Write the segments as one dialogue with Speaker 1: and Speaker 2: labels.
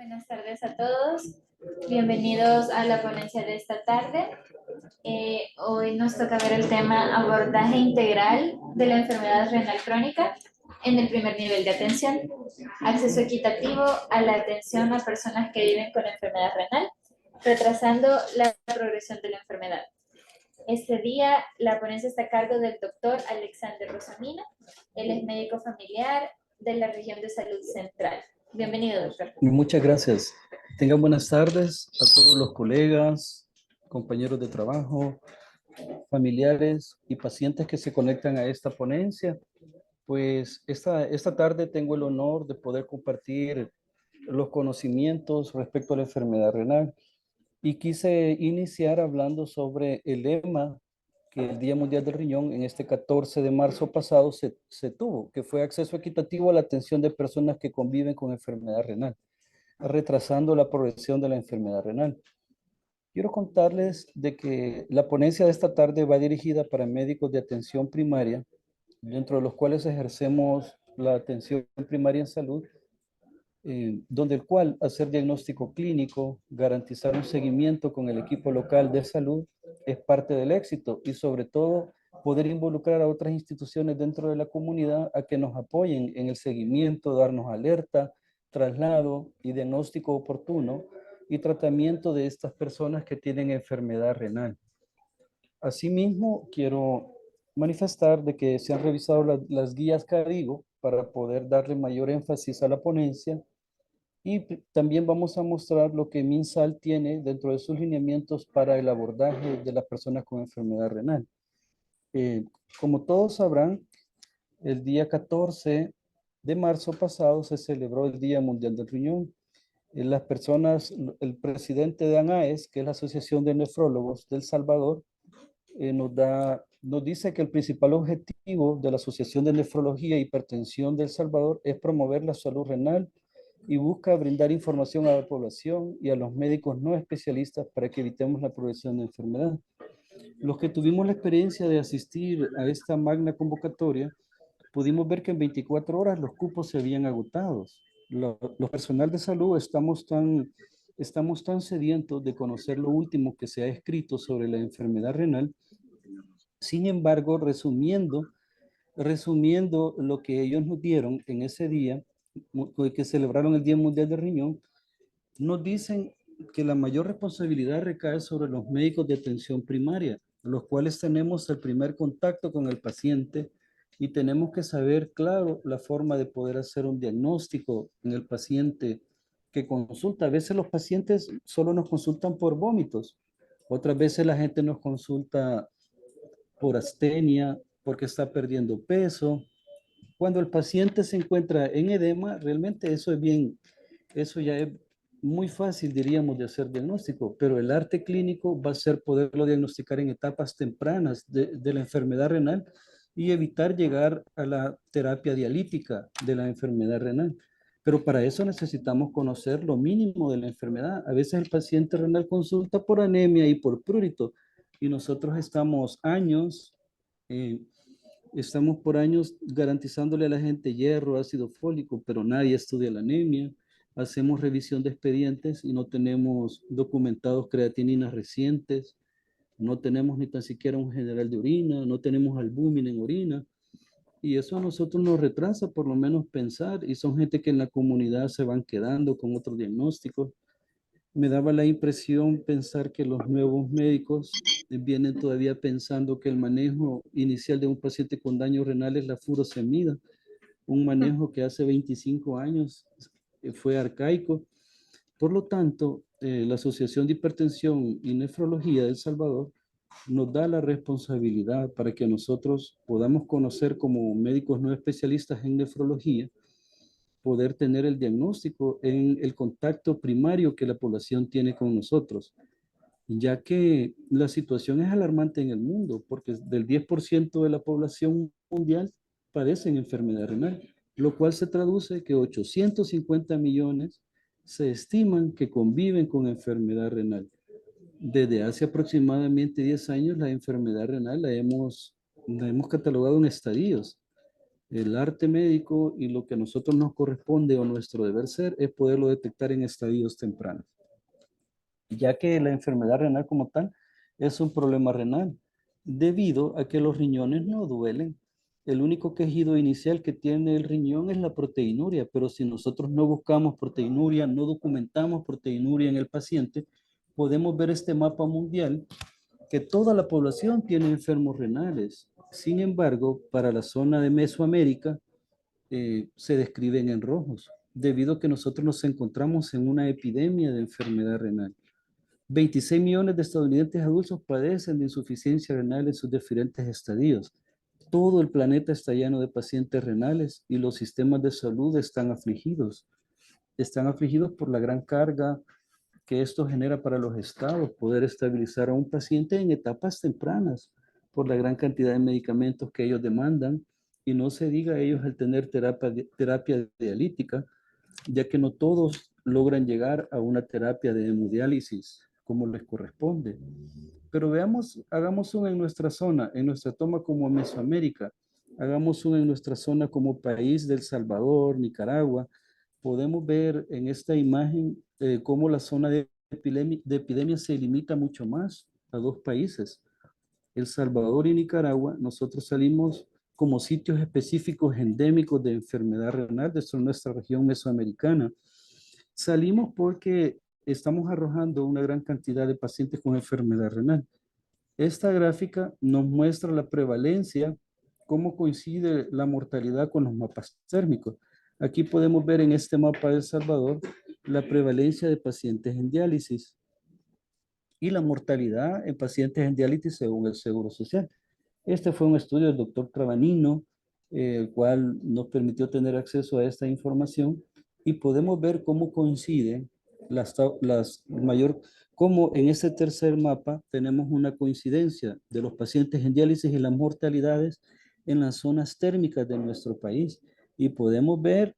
Speaker 1: Buenas tardes a todos. Bienvenidos a la ponencia de esta tarde. Hoy nos toca ver el tema abordaje integral de la enfermedad renal crónica en el primer nivel de atención. Acceso equitativo a la atención a personas que viven con enfermedad renal, retrasando la progresión de la enfermedad. Este día la ponencia está a cargo del doctor Alexander Rosamino. Él es médico familiar de la región de salud central. Bienvenido, doctor.
Speaker 2: Muchas gracias. Tengan buenas tardes a todos los colegas, compañeros de trabajo, familiares y pacientes que se conectan a esta ponencia. Pues esta tarde tengo el honor de poder compartir los conocimientos respecto a la enfermedad renal y quise iniciar hablando sobre el lema que el Día Mundial del Riñón en este 14 de marzo pasado se tuvo, que fue acceso equitativo a la atención de personas que conviven con enfermedad renal, retrasando la progresión de la enfermedad renal. Quiero contarles de que la ponencia de esta tarde va dirigida para médicos de atención primaria, dentro de los cuales ejercemos la atención primaria en salud, donde el cual hacer diagnóstico clínico, garantizar un seguimiento con el equipo local de salud es parte del éxito y sobre todo poder involucrar a otras instituciones dentro de la comunidad a que nos apoyen en el seguimiento, darnos alerta, traslado y diagnóstico oportuno y tratamiento de estas personas que tienen enfermedad renal. Asimismo, quiero manifestar de que se han revisado las guías CADIGO para poder darle mayor énfasis a la ponencia y también vamos a mostrar lo que MinSal tiene dentro de sus lineamientos para el abordaje de las personas con enfermedad renal. Como todos sabrán, el día 14 de marzo pasado se celebró el Día Mundial del Riñón. Las personas, el presidente de ANAES, que es la Asociación de Nefrólogos del Salvador, nos dice que el principal objetivo de la Asociación de Nefrología e Hipertensión del Salvador es promover la salud renal y busca brindar información a la población y a los médicos no especialistas para que evitemos la progresión de enfermedad. Los que tuvimos la experiencia de asistir a esta magna convocatoria, pudimos ver que en 24 horas los cupos se habían agotado. Los personal de salud estamos tan sedientos de conocer lo último que se ha escrito sobre la enfermedad renal. Sin embargo, resumiendo lo que ellos nos dieron en ese día, que celebraron el Día Mundial del Riñón, nos dicen que la mayor responsabilidad recae sobre los médicos de atención primaria, los cuales tenemos el primer contacto con el paciente y tenemos que saber, claro, la forma de poder hacer un diagnóstico en el paciente que consulta. A veces los pacientes solo nos consultan por vómitos, otras veces la gente nos consulta por astenia, porque está perdiendo peso. Cuando el paciente se encuentra en edema, realmente eso ya es muy fácil, diríamos, de hacer diagnóstico, pero el arte clínico va a ser poderlo diagnosticar en etapas tempranas de la enfermedad renal y evitar llegar a la terapia dialítica de la enfermedad renal. Pero para eso necesitamos conocer lo mínimo de la enfermedad. A veces el paciente renal consulta por anemia y por prurito, y nosotros eh, estamos por años garantizándole a la gente hierro, ácido fólico, pero nadie estudia la anemia. Hacemos revisión de expedientes y no tenemos documentados creatininas recientes, no tenemos ni tan siquiera un general de orina, no tenemos albúmina en orina. Y eso a nosotros nos retrasa por lo menos pensar, y son gente que en la comunidad se van quedando con otros diagnósticos. Me daba la impresión pensar que los nuevos médicos vienen todavía pensando que el manejo inicial de un paciente con daño renal es la furosemida, un manejo que hace 25 años fue arcaico. Por lo tanto, la Asociación de Hipertensión y Nefrología de El Salvador nos da la responsabilidad para que nosotros podamos conocer como médicos no especialistas en nefrología, poder tener el diagnóstico en el contacto primario que la población tiene con nosotros, ya que la situación es alarmante en el mundo, porque del 10% de la población mundial padecen enfermedad renal, lo cual se traduce que 850 millones se estiman que conviven con enfermedad renal. Desde hace aproximadamente 10 años, la enfermedad renal la hemos catalogado en estadios. El arte médico y lo que a nosotros nos corresponde o nuestro deber ser es poderlo detectar en estadios tempranos, ya que la enfermedad renal como tal es un problema renal, debido a que los riñones no duelen. El único quejido inicial que tiene el riñón es la proteinuria, pero si nosotros no buscamos proteinuria, no documentamos proteinuria en el paciente, podemos ver este mapa mundial que toda la población tiene enfermos renales. Sin embargo, para la zona de Mesoamérica, se describen en rojos, debido a que nosotros nos encontramos en una epidemia de enfermedad renal. 26 millones de estadounidenses adultos padecen de insuficiencia renal en sus diferentes estadios. Todo el planeta está lleno de pacientes renales y los sistemas de salud están afligidos. Están afligidos por la gran carga que esto genera para los estados, poder estabilizar a un paciente en etapas tempranas por la gran cantidad de medicamentos que ellos demandan y no se diga ellos al tener terapia dialítica, ya que no todos logran llegar a una terapia de hemodiálisis como les corresponde. Pero veamos, hagamos uno en nuestra zona, en nuestra toma como Mesoamérica, hagamos uno en nuestra zona como país del Salvador, Nicaragua. Podemos ver en esta imagen cómo la zona de epidemia se limita mucho más a dos países. El Salvador y Nicaragua, nosotros salimos como sitios específicos endémicos de enfermedad renal de nuestra región mesoamericana. Salimos porque estamos arrojando una gran cantidad de pacientes con enfermedad renal. Esta gráfica nos muestra la prevalencia, cómo coincide la mortalidad con los mapas térmicos. Aquí podemos ver en este mapa de El Salvador la prevalencia de pacientes en diálisis y la mortalidad en pacientes en diálisis según el Seguro Social. Este fue un estudio del doctor Trabanino, el cual nos permitió tener acceso a esta información y podemos ver cómo coinciden cómo en este tercer mapa tenemos una coincidencia de los pacientes en diálisis y las mortalidades en las zonas térmicas de nuestro país. Y podemos ver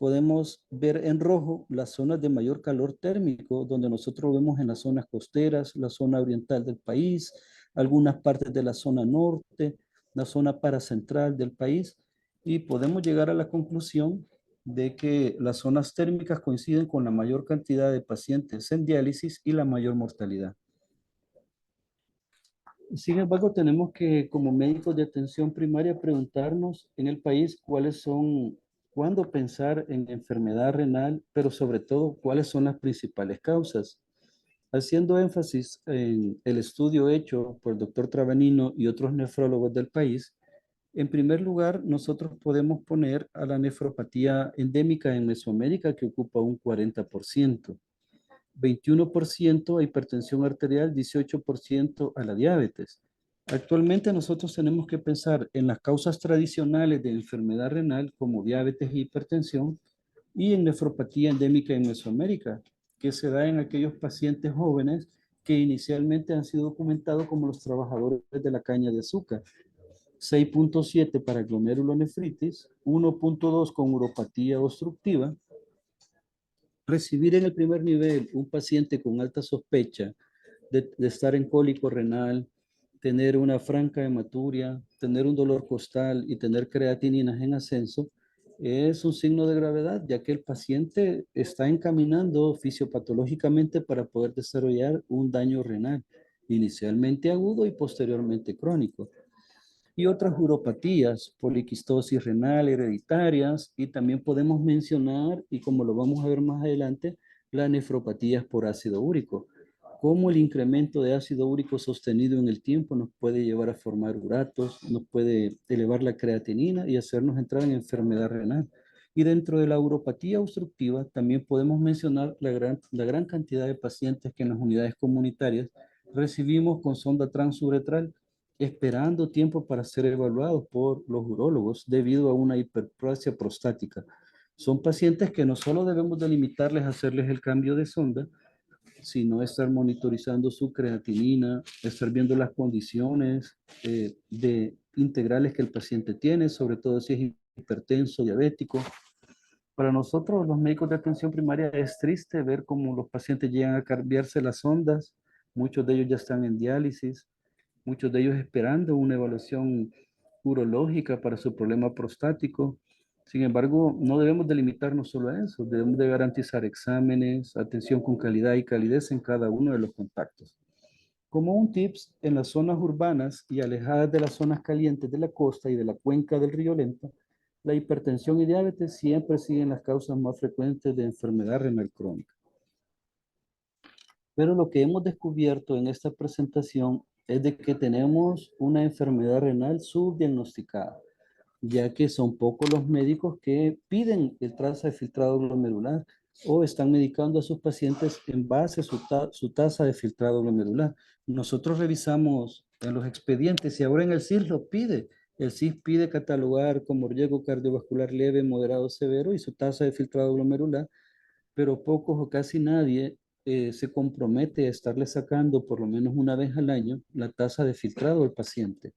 Speaker 2: en rojo las zonas de mayor calor térmico, donde nosotros vemos en las zonas costeras, la zona oriental del país, algunas partes de la zona norte, la zona paracentral del país, y podemos llegar a la conclusión de que las zonas térmicas coinciden con la mayor cantidad de pacientes en diálisis y la mayor mortalidad. Sin embargo, tenemos que, como médicos de atención primaria, preguntarnos en el país cuándo pensar en enfermedad renal, pero sobre todo, cuáles son las principales causas. Haciendo énfasis en el estudio hecho por el doctor Trabanino y otros nefrólogos del país, en primer lugar, nosotros podemos poner a la nefropatía endémica en Mesoamérica, que ocupa un 40%, 21% a hipertensión arterial, 18% a la diabetes. Actualmente nosotros tenemos que pensar en las causas tradicionales de enfermedad renal como diabetes e hipertensión y en nefropatía endémica en Mesoamérica, que se da en aquellos pacientes jóvenes que inicialmente han sido documentados como los trabajadores de la caña de azúcar. 6.7 para glomerulonefritis, 1.2 con uropatía obstructiva. Recibir en el primer nivel un paciente con alta sospecha de estar en cólico renal, tener una franca hematuria, tener un dolor costal y tener creatininas en ascenso, es un signo de gravedad, ya que el paciente está encaminando fisiopatológicamente para poder desarrollar un daño renal, inicialmente agudo y posteriormente crónico. Y otras uropatías, poliquistosis renal hereditarias, y también podemos mencionar, y como lo vamos a ver más adelante, las nefropatías por ácido úrico. Cómo el incremento de ácido úrico sostenido en el tiempo nos puede llevar a formar uratos, nos puede elevar la creatinina y hacernos entrar en enfermedad renal. Y dentro de la uropatía obstructiva también podemos mencionar la gran cantidad de pacientes que en las unidades comunitarias recibimos con sonda transuretral esperando tiempo para ser evaluados por los urólogos debido a una hiperplasia prostática. Son pacientes que no solo debemos de limitarles a hacerles el cambio de sonda, sino estar monitorizando su creatinina, estar viendo las condiciones de integrales que el paciente tiene, sobre todo si es hipertenso, diabético. Para nosotros, los médicos de atención primaria, es triste ver cómo los pacientes llegan a cambiarse las ondas. Muchos de ellos ya están en diálisis, muchos de ellos esperando una evaluación urológica para su problema prostático. Sin embargo, no debemos de limitarnos solo a eso, debemos de garantizar exámenes, atención con calidad y calidez en cada uno de los contactos. Como un tips, en las zonas urbanas y alejadas de las zonas calientes de la costa y de la cuenca del río Lenta, la hipertensión y diabetes siempre siguen las causas más frecuentes de enfermedad renal crónica. Pero lo que hemos descubierto en esta presentación es de que tenemos una enfermedad renal subdiagnosticada, ya que son pocos los médicos que piden el traza de filtrado glomerular o están medicando a sus pacientes en base a su tasa de filtrado glomerular. Nosotros revisamos en los expedientes y ahora en el CIS lo pide. El CIS pide catalogar como riesgo cardiovascular leve, moderado, severo y su tasa de filtrado glomerular, pero pocos o casi nadie se compromete a estarle sacando por lo menos una vez al año la tasa de filtrado al paciente.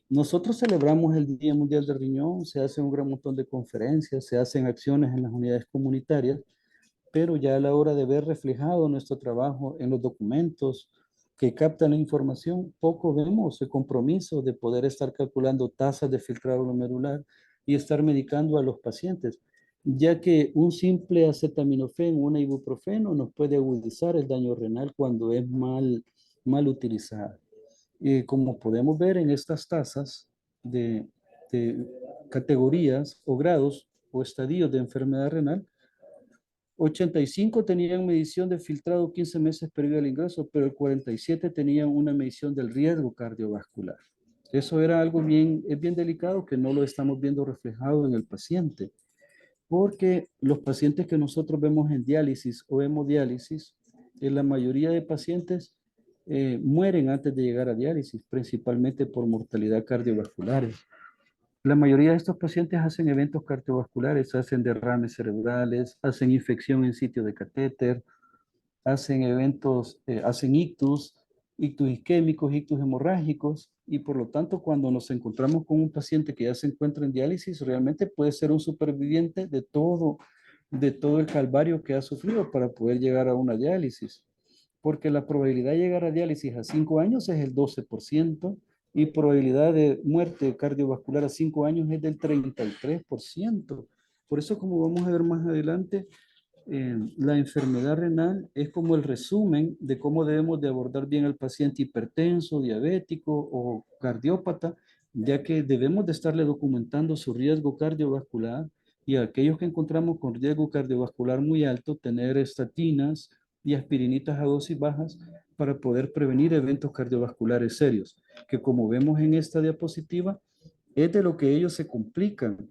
Speaker 2: Nosotros celebramos el Día Mundial del Riñón, se hace un gran montón de conferencias, se hacen acciones en las unidades comunitarias, pero ya a la hora de ver reflejado nuestro trabajo en los documentos que captan la información, poco vemos el compromiso de poder estar calculando tasas de filtrado glomerular y estar medicando a los pacientes, ya que un simple acetaminofén, un ibuprofeno nos puede agudizar el daño renal cuando es mal utilizada. Como podemos ver en estas tasas de categorías o grados o estadios de enfermedad renal, 85 tenían medición de filtrado 15 meses previo al ingreso, pero el 47 tenían una medición del riesgo cardiovascular. Eso era algo es bien delicado que no lo estamos viendo reflejado en el paciente, porque los pacientes que nosotros vemos en diálisis o hemodiálisis, en la mayoría de pacientes mueren antes de llegar a diálisis, principalmente por mortalidad cardiovascular. La mayoría de estos pacientes hacen eventos cardiovasculares, hacen derrames cerebrales, hacen infección en sitio de catéter, hacen eventos, hacen ictus isquémicos, ictus hemorrágicos, y por lo tanto cuando nos encontramos con un paciente que ya se encuentra en diálisis, realmente puede ser un superviviente de todo el calvario que ha sufrido para poder llegar a una diálisis, porque la probabilidad de llegar a diálisis a 5 años es el 12% y probabilidad de muerte cardiovascular a 5 años es del 33%. Por eso, como vamos a ver más adelante, la enfermedad renal es como el resumen de cómo debemos de abordar bien al paciente hipertenso, diabético o cardiópata, ya que debemos de estarle documentando su riesgo cardiovascular y a aquellos que encontramos con riesgo cardiovascular muy alto, tener estatinas y aspirinitas a dosis bajas para poder prevenir eventos cardiovasculares serios, que como vemos en esta diapositiva, es de lo que ellos se complican.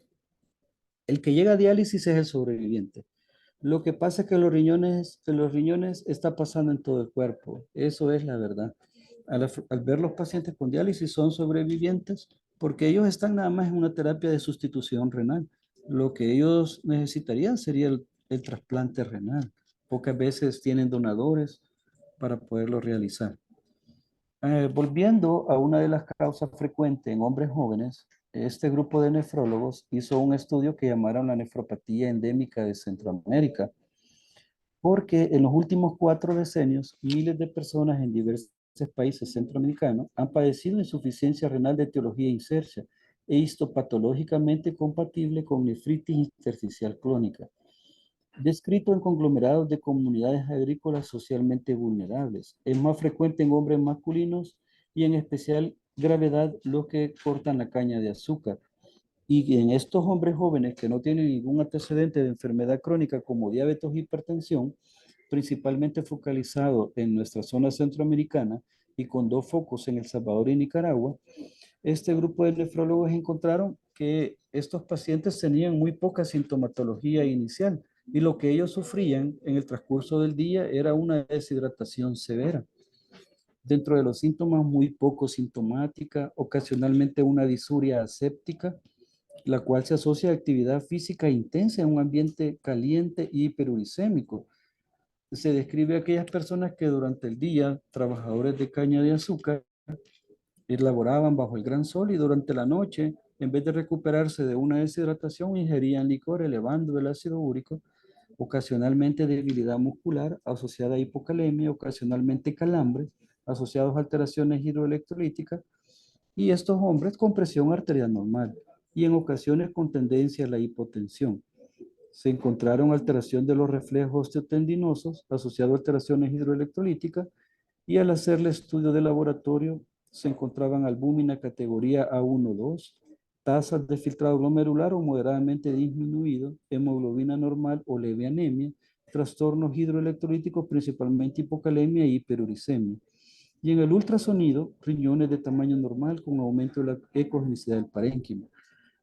Speaker 2: El que llega a diálisis es el sobreviviente. Lo que pasa es que los riñones está pasando en todo el cuerpo. Eso es la verdad. Al ver los pacientes con diálisis son sobrevivientes porque ellos están nada más en una terapia de sustitución renal. Lo que ellos necesitarían sería el trasplante renal. Pocas veces tienen donadores para poderlo realizar. Volviendo a una de las causas frecuentes en hombres jóvenes, este grupo de nefrólogos hizo un estudio que llamaron la nefropatía endémica de Centroamérica, porque en los últimos 4 decenios, miles de personas en diversos países centroamericanos han padecido insuficiencia renal de etiología insercia e histopatológicamente compatible con nefritis intersticial crónica, descrito en conglomerados de comunidades agrícolas socialmente vulnerables. Es más frecuente en hombres masculinos y en especial gravedad los que cortan la caña de azúcar. Y en estos hombres jóvenes que no tienen ningún antecedente de enfermedad crónica como diabetes o hipertensión, principalmente focalizado en nuestra zona centroamericana y con 2 focos en El Salvador y Nicaragua, este grupo de nefrólogos encontraron que estos pacientes tenían muy poca sintomatología inicial y lo que ellos sufrían en el transcurso del día era una deshidratación severa. Dentro de los síntomas, muy poco sintomática, ocasionalmente una disuria aséptica, la cual se asocia a actividad física intensa en un ambiente caliente y hiperuricémico. Se describe a aquellas personas que durante el día, trabajadores de caña de azúcar, laboraban bajo el gran sol y durante la noche, en vez de recuperarse de una deshidratación, ingerían licor elevando el ácido úrico, ocasionalmente debilidad muscular asociada a hipocalemia, ocasionalmente calambres asociados a alteraciones hidroelectrolíticas y estos hombres con presión arterial normal y en ocasiones con tendencia a la hipotensión. Se encontraron alteración de los reflejos osteotendinosos asociado a alteraciones hidroelectrolíticas y al hacerle estudio de laboratorio se encontraban albúmina categoría A1-2, tasas de filtrado glomerular o moderadamente disminuido, hemoglobina normal o leve anemia, trastornos hidroelectrolíticos principalmente hipocalemia y hiperuricemia. Y en el ultrasonido, riñones de tamaño normal con aumento de la ecogenicidad del parénquima.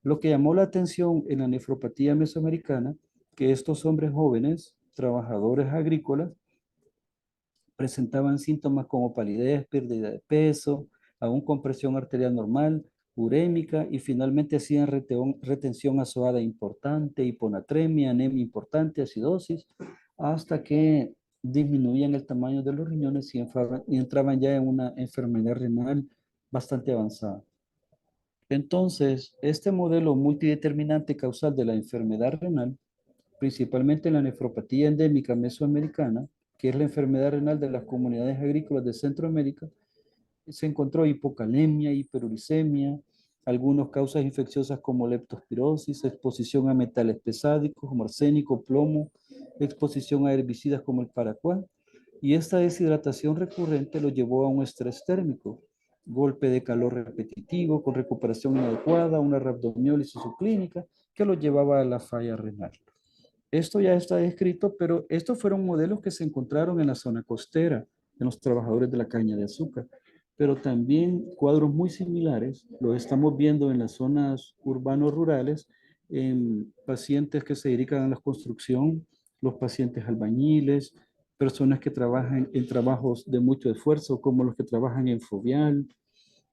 Speaker 2: Lo que llamó la atención en la nefropatía mesoamericana, que estos hombres jóvenes, trabajadores agrícolas, presentaban síntomas como palidez, pérdida de peso, aún con presión arterial normal, urémica y finalmente hacían retención azoada importante, hiponatremia, anemia importante, acidosis, hasta que disminuían el tamaño de los riñones y entraban ya en una enfermedad renal bastante avanzada. Entonces, este modelo multideterminante causal de la enfermedad renal, principalmente en la nefropatía endémica mesoamericana, que es la enfermedad renal de las comunidades agrícolas de Centroamérica, se encontró hipocalemia, hiperuricemia, algunas causas infecciosas como leptospirosis, exposición a metales pesádicos como arsénico, plomo, exposición a herbicidas como el paraquat, y esta deshidratación recurrente lo llevó a un estrés térmico, golpe de calor repetitivo con recuperación inadecuada, una rhabdomiólisis subclínica que lo llevaba a la falla renal. Esto ya está descrito, pero estos fueron modelos que se encontraron en la zona costera, en los trabajadores de la caña de azúcar. Pero también cuadros muy similares los estamos viendo en las zonas urbanos rurales, en pacientes que se dedican a la construcción, los pacientes albañiles, personas que trabajan en trabajos de mucho esfuerzo, como los que trabajan en fovial.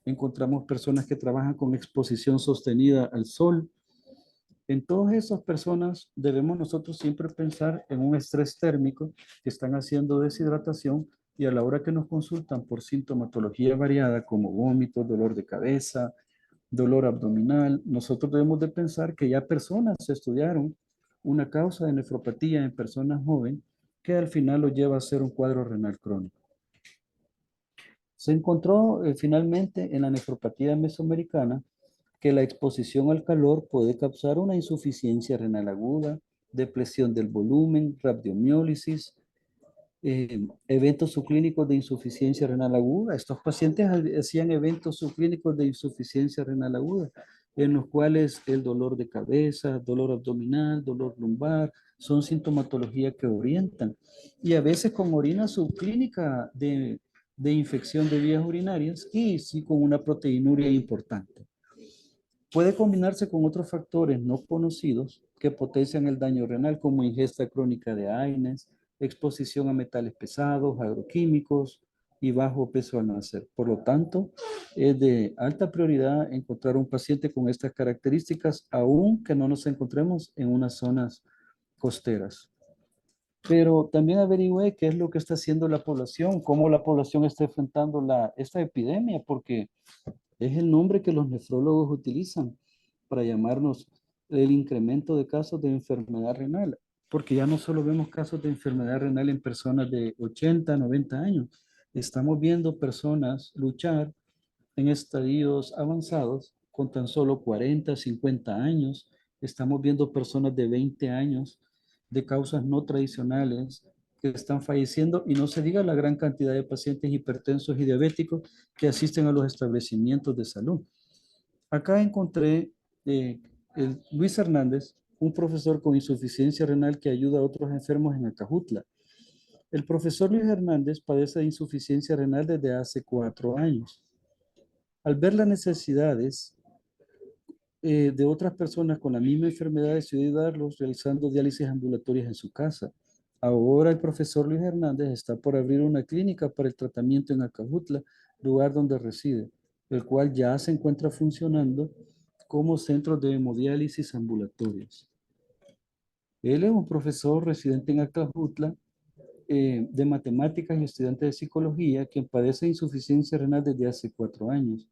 Speaker 2: Encontramos personas que trabajan con exposición sostenida al sol. En todas esas personas debemos nosotros siempre pensar en un estrés térmico que están haciendo deshidratación y a la hora que nos consultan por sintomatología variada como vómitos, dolor de cabeza, dolor abdominal, nosotros debemos de pensar que ya personas estudiaron una causa de nefropatía en personas jóvenes que al final lo lleva a ser un cuadro renal crónico. Se encontró finalmente en la nefropatía mesoamericana que la exposición al calor puede causar una insuficiencia renal aguda, depresión del volumen, rhabdomiólisis, eventos subclínicos de insuficiencia renal aguda. Estos pacientes hacían eventos subclínicos de insuficiencia renal aguda, en los cuales el dolor de cabeza, dolor abdominal, dolor lumbar, son sintomatología que orientan. Y a veces con orina subclínica de infección de vías urinarias y sí con una proteinuria importante. Puede combinarse con otros factores no conocidos que potencian el daño renal, como ingesta crónica de AINES, exposición a metales pesados, agroquímicos y bajo peso al nacer. Por lo tanto, es de alta prioridad encontrar un paciente con estas características, aun que no nos encontremos en unas zonas costeras. Pero también averigüé qué es lo que está haciendo la población, cómo la población está enfrentando esta epidemia, porque es el nombre que los nefrólogos utilizan para llamarnos el incremento de casos de enfermedad renal, porque ya no solo vemos casos de enfermedad renal en personas de 80, 90 años, estamos viendo personas luchar en estadios avanzados con tan solo 40, 50 años, estamos viendo personas de 20 años de causas no tradicionales que están falleciendo y no se diga la gran cantidad de pacientes hipertensos y diabéticos que asisten a los establecimientos de salud. Acá encontré Luis Hernández, un profesor con insuficiencia renal que ayuda a otros enfermos en Acajutla. El profesor Luis Hernández padece de insuficiencia renal desde hace 4 años. Al ver las necesidades de otras personas con la misma enfermedad, decidió ayudarlos realizando diálisis ambulatorias en su casa. Ahora el profesor Luis Hernández está por abrir una clínica para el tratamiento en Acajutla, lugar donde reside, el cual ya se encuentra funcionando como centro de hemodiálisis ambulatorios. Él es un profesor residente en Acajutla de matemáticas y estudiante de psicología quien padece insuficiencia renal desde hace 4 años.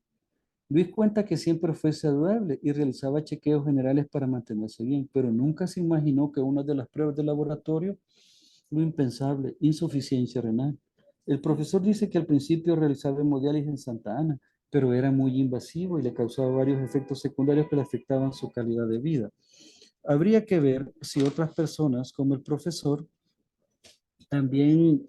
Speaker 2: Luis cuenta que siempre fue saludable y realizaba chequeos generales para mantenerse bien, pero nunca se imaginó que una de las pruebas de laboratorio, lo impensable, insuficiencia renal. El profesor dice que al principio realizaba hemodiálisis en Santa Ana, pero era muy invasivo y le causaba varios efectos secundarios que le afectaban su calidad de vida. Habría que ver si otras personas, como el profesor, también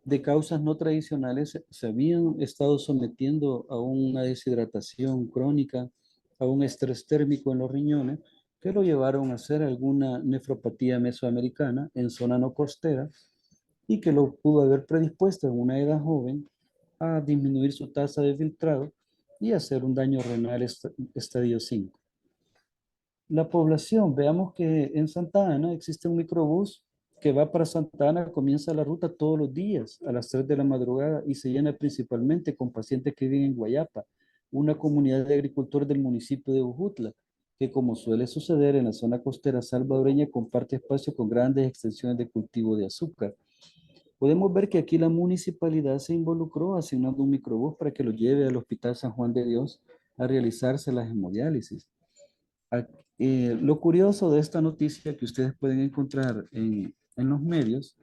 Speaker 2: de causas no tradicionales se habían estado sometiendo a una deshidratación crónica, a un estrés térmico en los riñones, que lo llevaron a hacer alguna nefropatía mesoamericana en zona no costera y que lo pudo haber predispuesto en una edad joven a disminuir su tasa de filtrado y hacer un daño renal estadio 5. La población, veamos que en Santa Ana existe un microbús que va para Santa Ana, comienza la ruta todos los días a las 3 de la madrugada y se llena principalmente con pacientes que viven en Guayapa, una comunidad de agricultores del municipio de Ujutla, que como suele suceder en la zona costera salvadoreña, comparte espacio con grandes extensiones de cultivo de azúcar. Podemos ver que aquí la municipalidad se involucró asignando un microbús para que lo lleve al Hospital San Juan de Dios a realizarse la hemodiálisis. Lo curioso de esta noticia que ustedes pueden encontrar en los medios,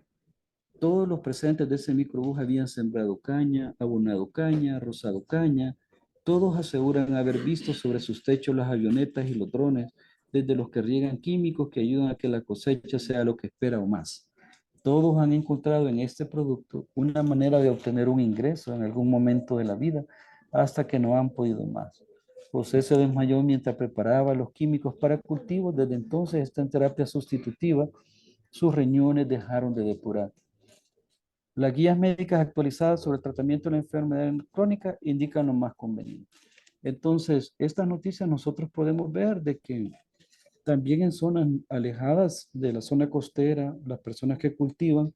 Speaker 2: todos los presentes de ese microbús habían sembrado caña, abonado caña, rosado caña. Todos aseguran haber visto sobre sus techos las avionetas y los drones, desde los que riegan químicos que ayudan a que la cosecha sea lo que espera o más. Todos han encontrado en este producto una manera de obtener un ingreso en algún momento de la vida hasta que no han podido más. José se desmayó mientras preparaba los químicos para cultivos. Desde entonces está en terapia sustitutiva. Sus riñones dejaron de depurar. Las guías médicas actualizadas sobre el tratamiento de la enfermedad crónica indican lo más conveniente. Entonces, estas noticias nosotros podemos ver de que también en zonas alejadas de la zona costera, las personas que cultivan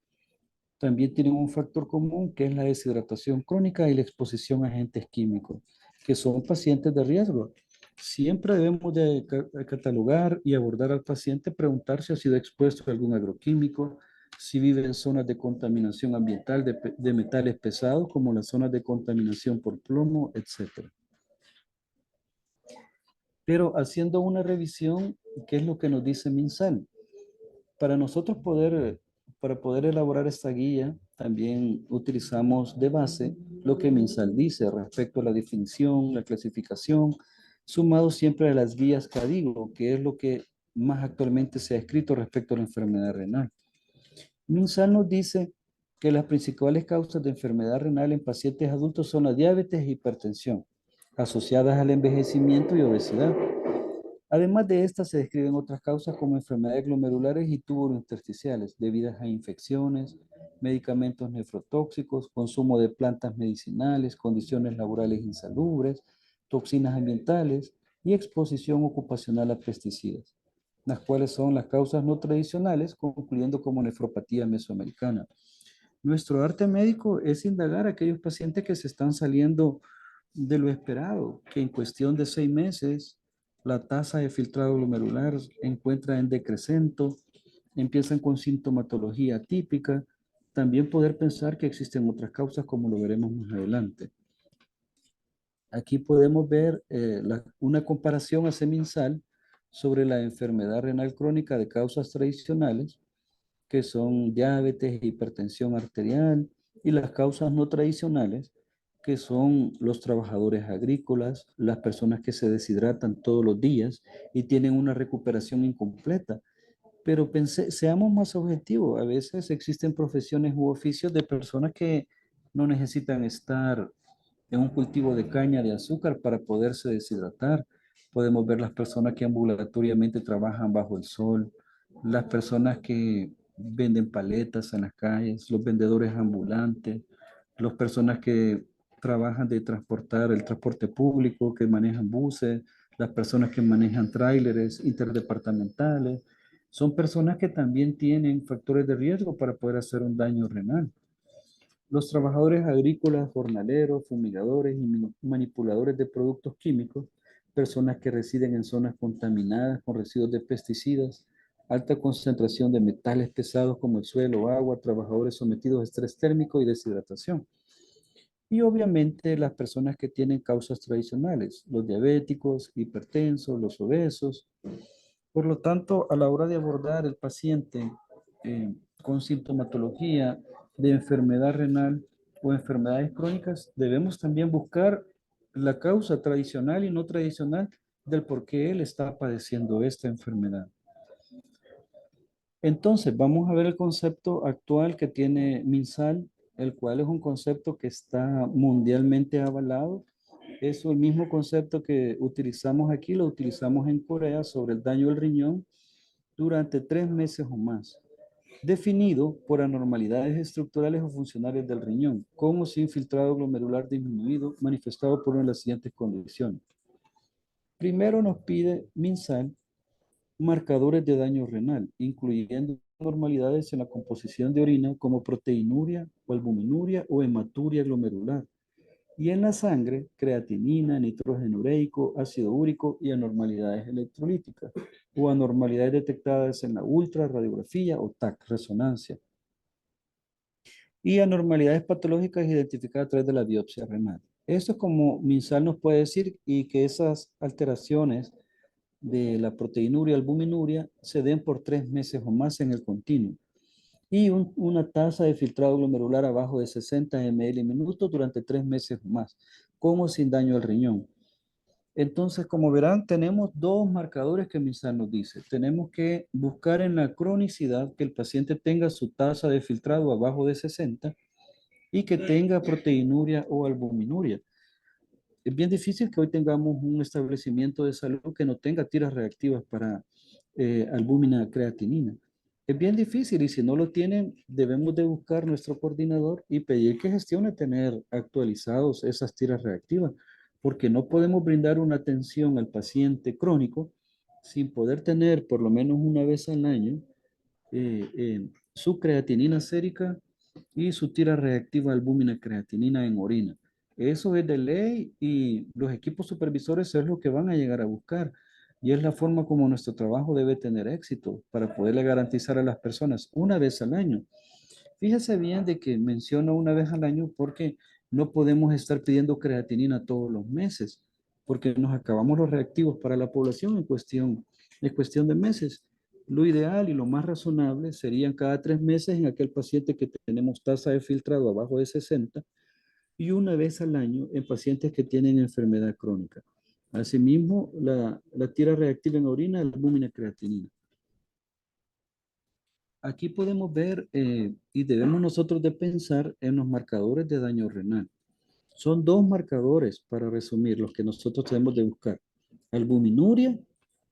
Speaker 2: también tienen un factor común que es la deshidratación crónica y la exposición a agentes químicos, que son pacientes de riesgo. Siempre debemos de catalogar y abordar al paciente, preguntar si ha sido expuesto a algún agroquímico, si vive en zonas de contaminación ambiental de metales pesados, como las zonas de contaminación por plomo, etc. Pero haciendo una revisión, ¿qué es lo que nos dice MinSal? Para nosotros para poder elaborar esta guía, también utilizamos de base lo que MinSal dice respecto a la definición, la clasificación, sumado siempre a las guías CADIGO, que es lo que más actualmente se ha escrito respecto a la enfermedad renal. MinSal nos dice que las principales causas de enfermedad renal en pacientes adultos son la diabetes e hipertensión, asociadas al envejecimiento y obesidad. Además de estas, se describen otras causas como enfermedades glomerulares y tubulointersticiales debidas a infecciones, medicamentos nefrotóxicos, consumo de plantas medicinales, condiciones laborales insalubres, toxinas ambientales y exposición ocupacional a pesticidas, las cuales son las causas no tradicionales, concluyendo como nefropatía mesoamericana. Nuestro arte médico es indagar a aquellos pacientes que se están saliendo de lo esperado, que en cuestión de 6 meses la tasa de filtrado glomerular encuentra en decrecento, empiezan con sintomatología típica, también poder pensar que existen otras causas como lo veremos más adelante. Aquí podemos ver una comparación a Seminsal sobre la enfermedad renal crónica de causas tradicionales que son diabetes, hipertensión arterial y las causas no tradicionales, que son los trabajadores agrícolas, las personas que se deshidratan todos los días y tienen una recuperación incompleta. Pero seamos más objetivos, a veces existen profesiones u oficios de personas que no necesitan estar en un cultivo de caña de azúcar para poderse deshidratar. Podemos ver las personas que ambulatoriamente trabajan bajo el sol, las personas que venden paletas en las calles, los vendedores ambulantes, las personas que trabajan de transportar el transporte público, que manejan buses, las personas que manejan tráileres interdepartamentales. Son personas que también tienen factores de riesgo para poder hacer un daño renal. Los trabajadores agrícolas, jornaleros, fumigadores y manipuladores de productos químicos, personas que residen en zonas contaminadas con residuos de pesticidas, alta concentración de metales pesados como el suelo, agua, trabajadores sometidos a estrés térmico y deshidratación. Y obviamente las personas que tienen causas tradicionales, los diabéticos, hipertensos, los obesos. Por lo tanto, a la hora de abordar el paciente con sintomatología de enfermedad renal o enfermedades crónicas, debemos también buscar la causa tradicional y no tradicional del por qué él está padeciendo esta enfermedad. Entonces, vamos a ver el concepto actual que tiene MinSal, el cual es un concepto que está mundialmente avalado. Es el mismo concepto que utilizamos aquí, lo utilizamos en Corea sobre el daño del riñón durante 3 meses o más, definido por anormalidades estructurales o funcionales del riñón, con o sin filtrado glomerular disminuido, manifestado por una de las siguientes condiciones. Primero nos pide MinSal marcadores de daño renal, incluyendo anormalidades en la composición de orina como proteinuria o albuminuria o hematuria glomerular. Y en la sangre, creatinina, nitrógeno ureico, ácido úrico y anormalidades electrolíticas o anormalidades detectadas en la ultrarradiografía o TAC, resonancia. Y anormalidades patológicas identificadas a través de la biopsia renal. Esto es como MinSal nos puede decir y que esas alteraciones de la proteinuria, albuminuria, se den por 3 meses o más en el continuo. Y una tasa de filtrado glomerular abajo de 60 ml minuto durante 3 meses o más, con o sin daño al riñón. Entonces, como verán, tenemos dos marcadores que MinSal nos dice. Tenemos que buscar en la cronicidad que el paciente tenga su tasa de filtrado abajo de 60 y que tenga proteinuria o albuminuria. Es bien difícil que hoy tengamos un establecimiento de salud que no tenga tiras reactivas para albúmina creatinina. Es bien difícil y si no lo tienen, debemos de buscar nuestro coordinador y pedir que gestione tener actualizados esas tiras reactivas, porque no podemos brindar una atención al paciente crónico sin poder tener por lo menos una vez al año su creatinina sérica y su tira reactiva albúmina creatinina en orina. Eso es de ley y los equipos supervisores es lo que van a llegar a buscar. Y es la forma como nuestro trabajo debe tener éxito para poderle garantizar a las personas una vez al año. Fíjese bien de que menciono una vez al año porque no podemos estar pidiendo creatinina todos los meses, porque nos acabamos los reactivos para la población en cuestión de meses. Lo ideal y lo más razonable serían cada 3 meses en aquel paciente que tenemos tasa de filtrado abajo de 60 y una vez al año en pacientes que tienen enfermedad crónica. Asimismo, la tira reactiva en orina, la albúmina creatinina. Aquí podemos ver y debemos nosotros de pensar en los marcadores de daño renal. Son dos marcadores, para resumir, los que nosotros tenemos de buscar. Albuminuria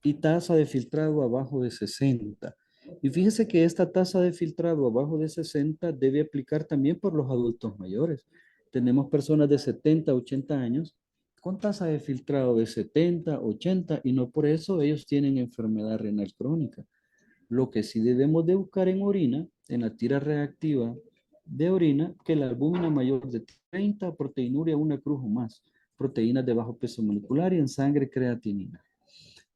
Speaker 2: y tasa de filtrado abajo de 60. Y fíjese que esta tasa de filtrado abajo de 60 debe aplicar también por los adultos mayores. Tenemos personas de 70, 80 años con tasa de filtrado de 70, 80 y no por eso ellos tienen enfermedad renal crónica. Lo que sí debemos de buscar en orina, en la tira reactiva de orina, que la albúmina mayor de 30, proteinuria una cruz o más, proteínas de bajo peso molecular y en sangre creatinina.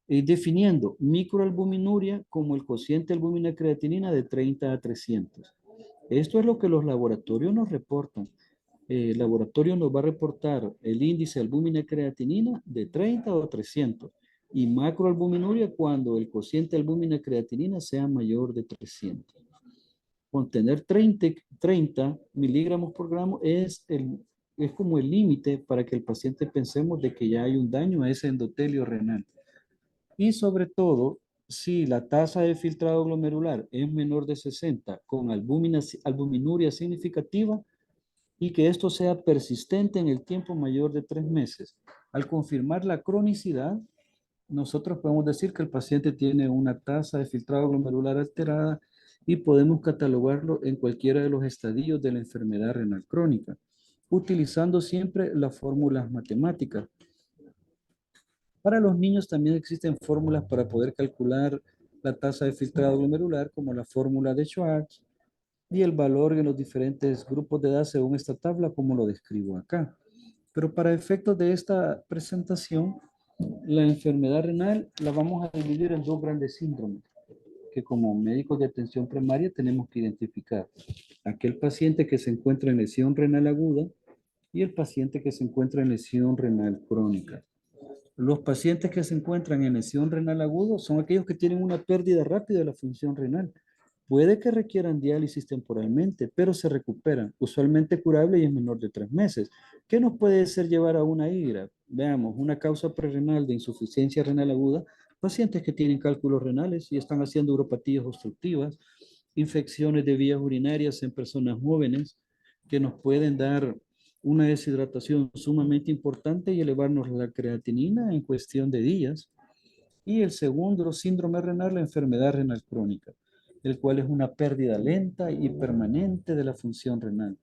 Speaker 2: Y definiendo microalbuminuria como el cociente albúmina creatinina de 30 a 300. Esto es lo que los laboratorios nos reportan. El laboratorio nos va a reportar el índice albúmina creatinina de 30 o 300 y macroalbuminuria cuando el cociente albúmina creatinina sea mayor de 300. Contener 30 miligramos por gramo es como el límite para que el paciente pensemos de que ya hay un daño a ese endotelio renal. Y sobre todo, si la tasa de filtrado glomerular es menor de 60 con albuminuria significativa, y que esto sea persistente en el tiempo mayor de 3 meses. Al confirmar la cronicidad, nosotros podemos decir que el paciente tiene una tasa de filtrado glomerular alterada y podemos catalogarlo en cualquiera de los estadios de la enfermedad renal crónica, utilizando siempre las fórmulas matemáticas. Para los niños también existen fórmulas para poder calcular la tasa de filtrado glomerular, como la fórmula de Schwartz, y el valor en los diferentes grupos de edad según esta tabla, como lo describo acá. Pero para efectos de esta presentación, la enfermedad renal la vamos a dividir en dos grandes síndromes, que como médicos de atención primaria tenemos que identificar. Aquel paciente que se encuentra en lesión renal aguda y el paciente que se encuentra en lesión renal crónica. Los pacientes que se encuentran en lesión renal aguda son aquellos que tienen una pérdida rápida de la función renal, Puede que requieran diálisis temporalmente, pero se recuperan, usualmente curable y en menor de 3 meses. ¿Qué nos puede hacer llevar a una IRA? Veamos, una causa prerrenal de insuficiencia renal aguda, pacientes que tienen cálculos renales y están haciendo uropatías obstructivas, infecciones de vías urinarias en personas jóvenes que nos pueden dar una deshidratación sumamente importante y elevarnos la creatinina en cuestión de días. Y el segundo, síndrome renal, la enfermedad renal crónica, el cual es una pérdida lenta y permanente de la función renal,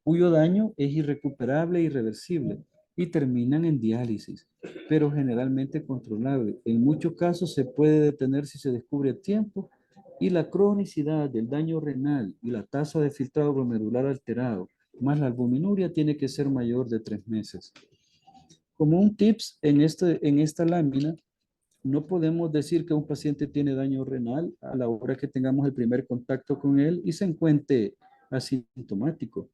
Speaker 2: cuyo daño es irrecuperable e irreversible y terminan en diálisis, pero generalmente controlable. En muchos casos se puede detener si se descubre a tiempo y la cronicidad del daño renal y la tasa de filtrado glomerular alterado, más la albuminuria, tiene que ser mayor de 3 meses. Como un tips en esta lámina, no podemos decir que un paciente tiene daño renal a la hora que tengamos el primer contacto con él y se encuentre asintomático.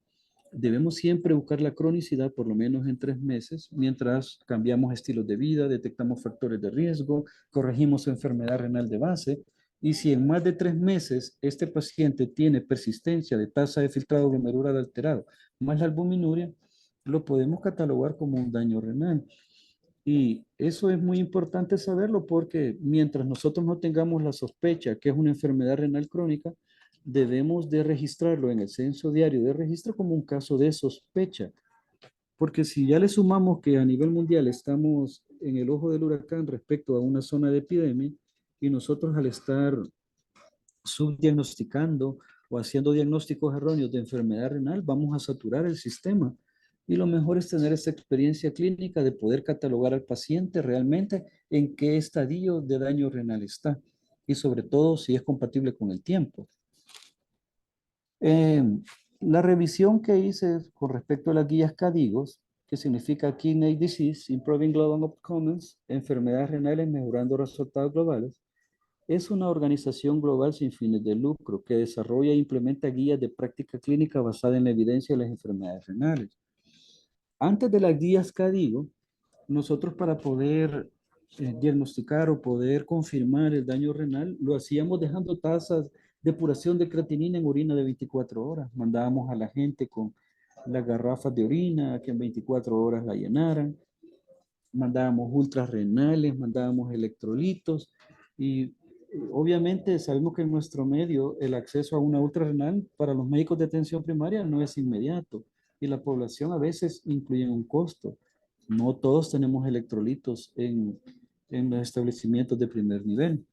Speaker 2: Debemos siempre buscar la cronicidad por lo menos en 3 meses, mientras cambiamos estilos de vida, detectamos factores de riesgo, corregimos su enfermedad renal de base. Y si en más de 3 meses este paciente tiene persistencia de tasa de filtrado glomerular alterado, más la albuminuria, lo podemos catalogar como un daño renal. Y eso es muy importante saberlo porque mientras nosotros no tengamos la sospecha que es una enfermedad renal crónica, debemos de registrarlo en el censo diario de registro como un caso de sospecha. Porque si ya le sumamos que a nivel mundial estamos en el ojo del huracán respecto a una zona de epidemia y nosotros al estar subdiagnosticando o haciendo diagnósticos erróneos de enfermedad renal, vamos a saturar el sistema. Y lo mejor es tener esa experiencia clínica de poder catalogar al paciente realmente en qué estadio de daño renal está y sobre todo si es compatible con el tiempo. Eh, la revisión que hice con respecto a las guías CADIGOS, que significa Kidney Disease, Improving Global Outcomes, enfermedades renales mejorando resultados globales, es una organización global sin fines de lucro que desarrolla e implementa guías de práctica clínica basada en la evidencia de las enfermedades renales. Antes de las guías CADIGO, nosotros para poder diagnosticar o poder confirmar el daño renal, lo hacíamos dejando tasas de depuración de creatinina en orina de 24 horas. Mandábamos a la gente con las garrafas de orina que en 24 horas la llenaran. Mandábamos ultrarrenales, mandábamos electrolitos y obviamente sabemos que en nuestro medio el acceso a una ultrarrenal para los médicos de atención primaria no es inmediato y la población a veces incluye un costo. No todos tenemos electrolitos en los establecimientos de primer nivel.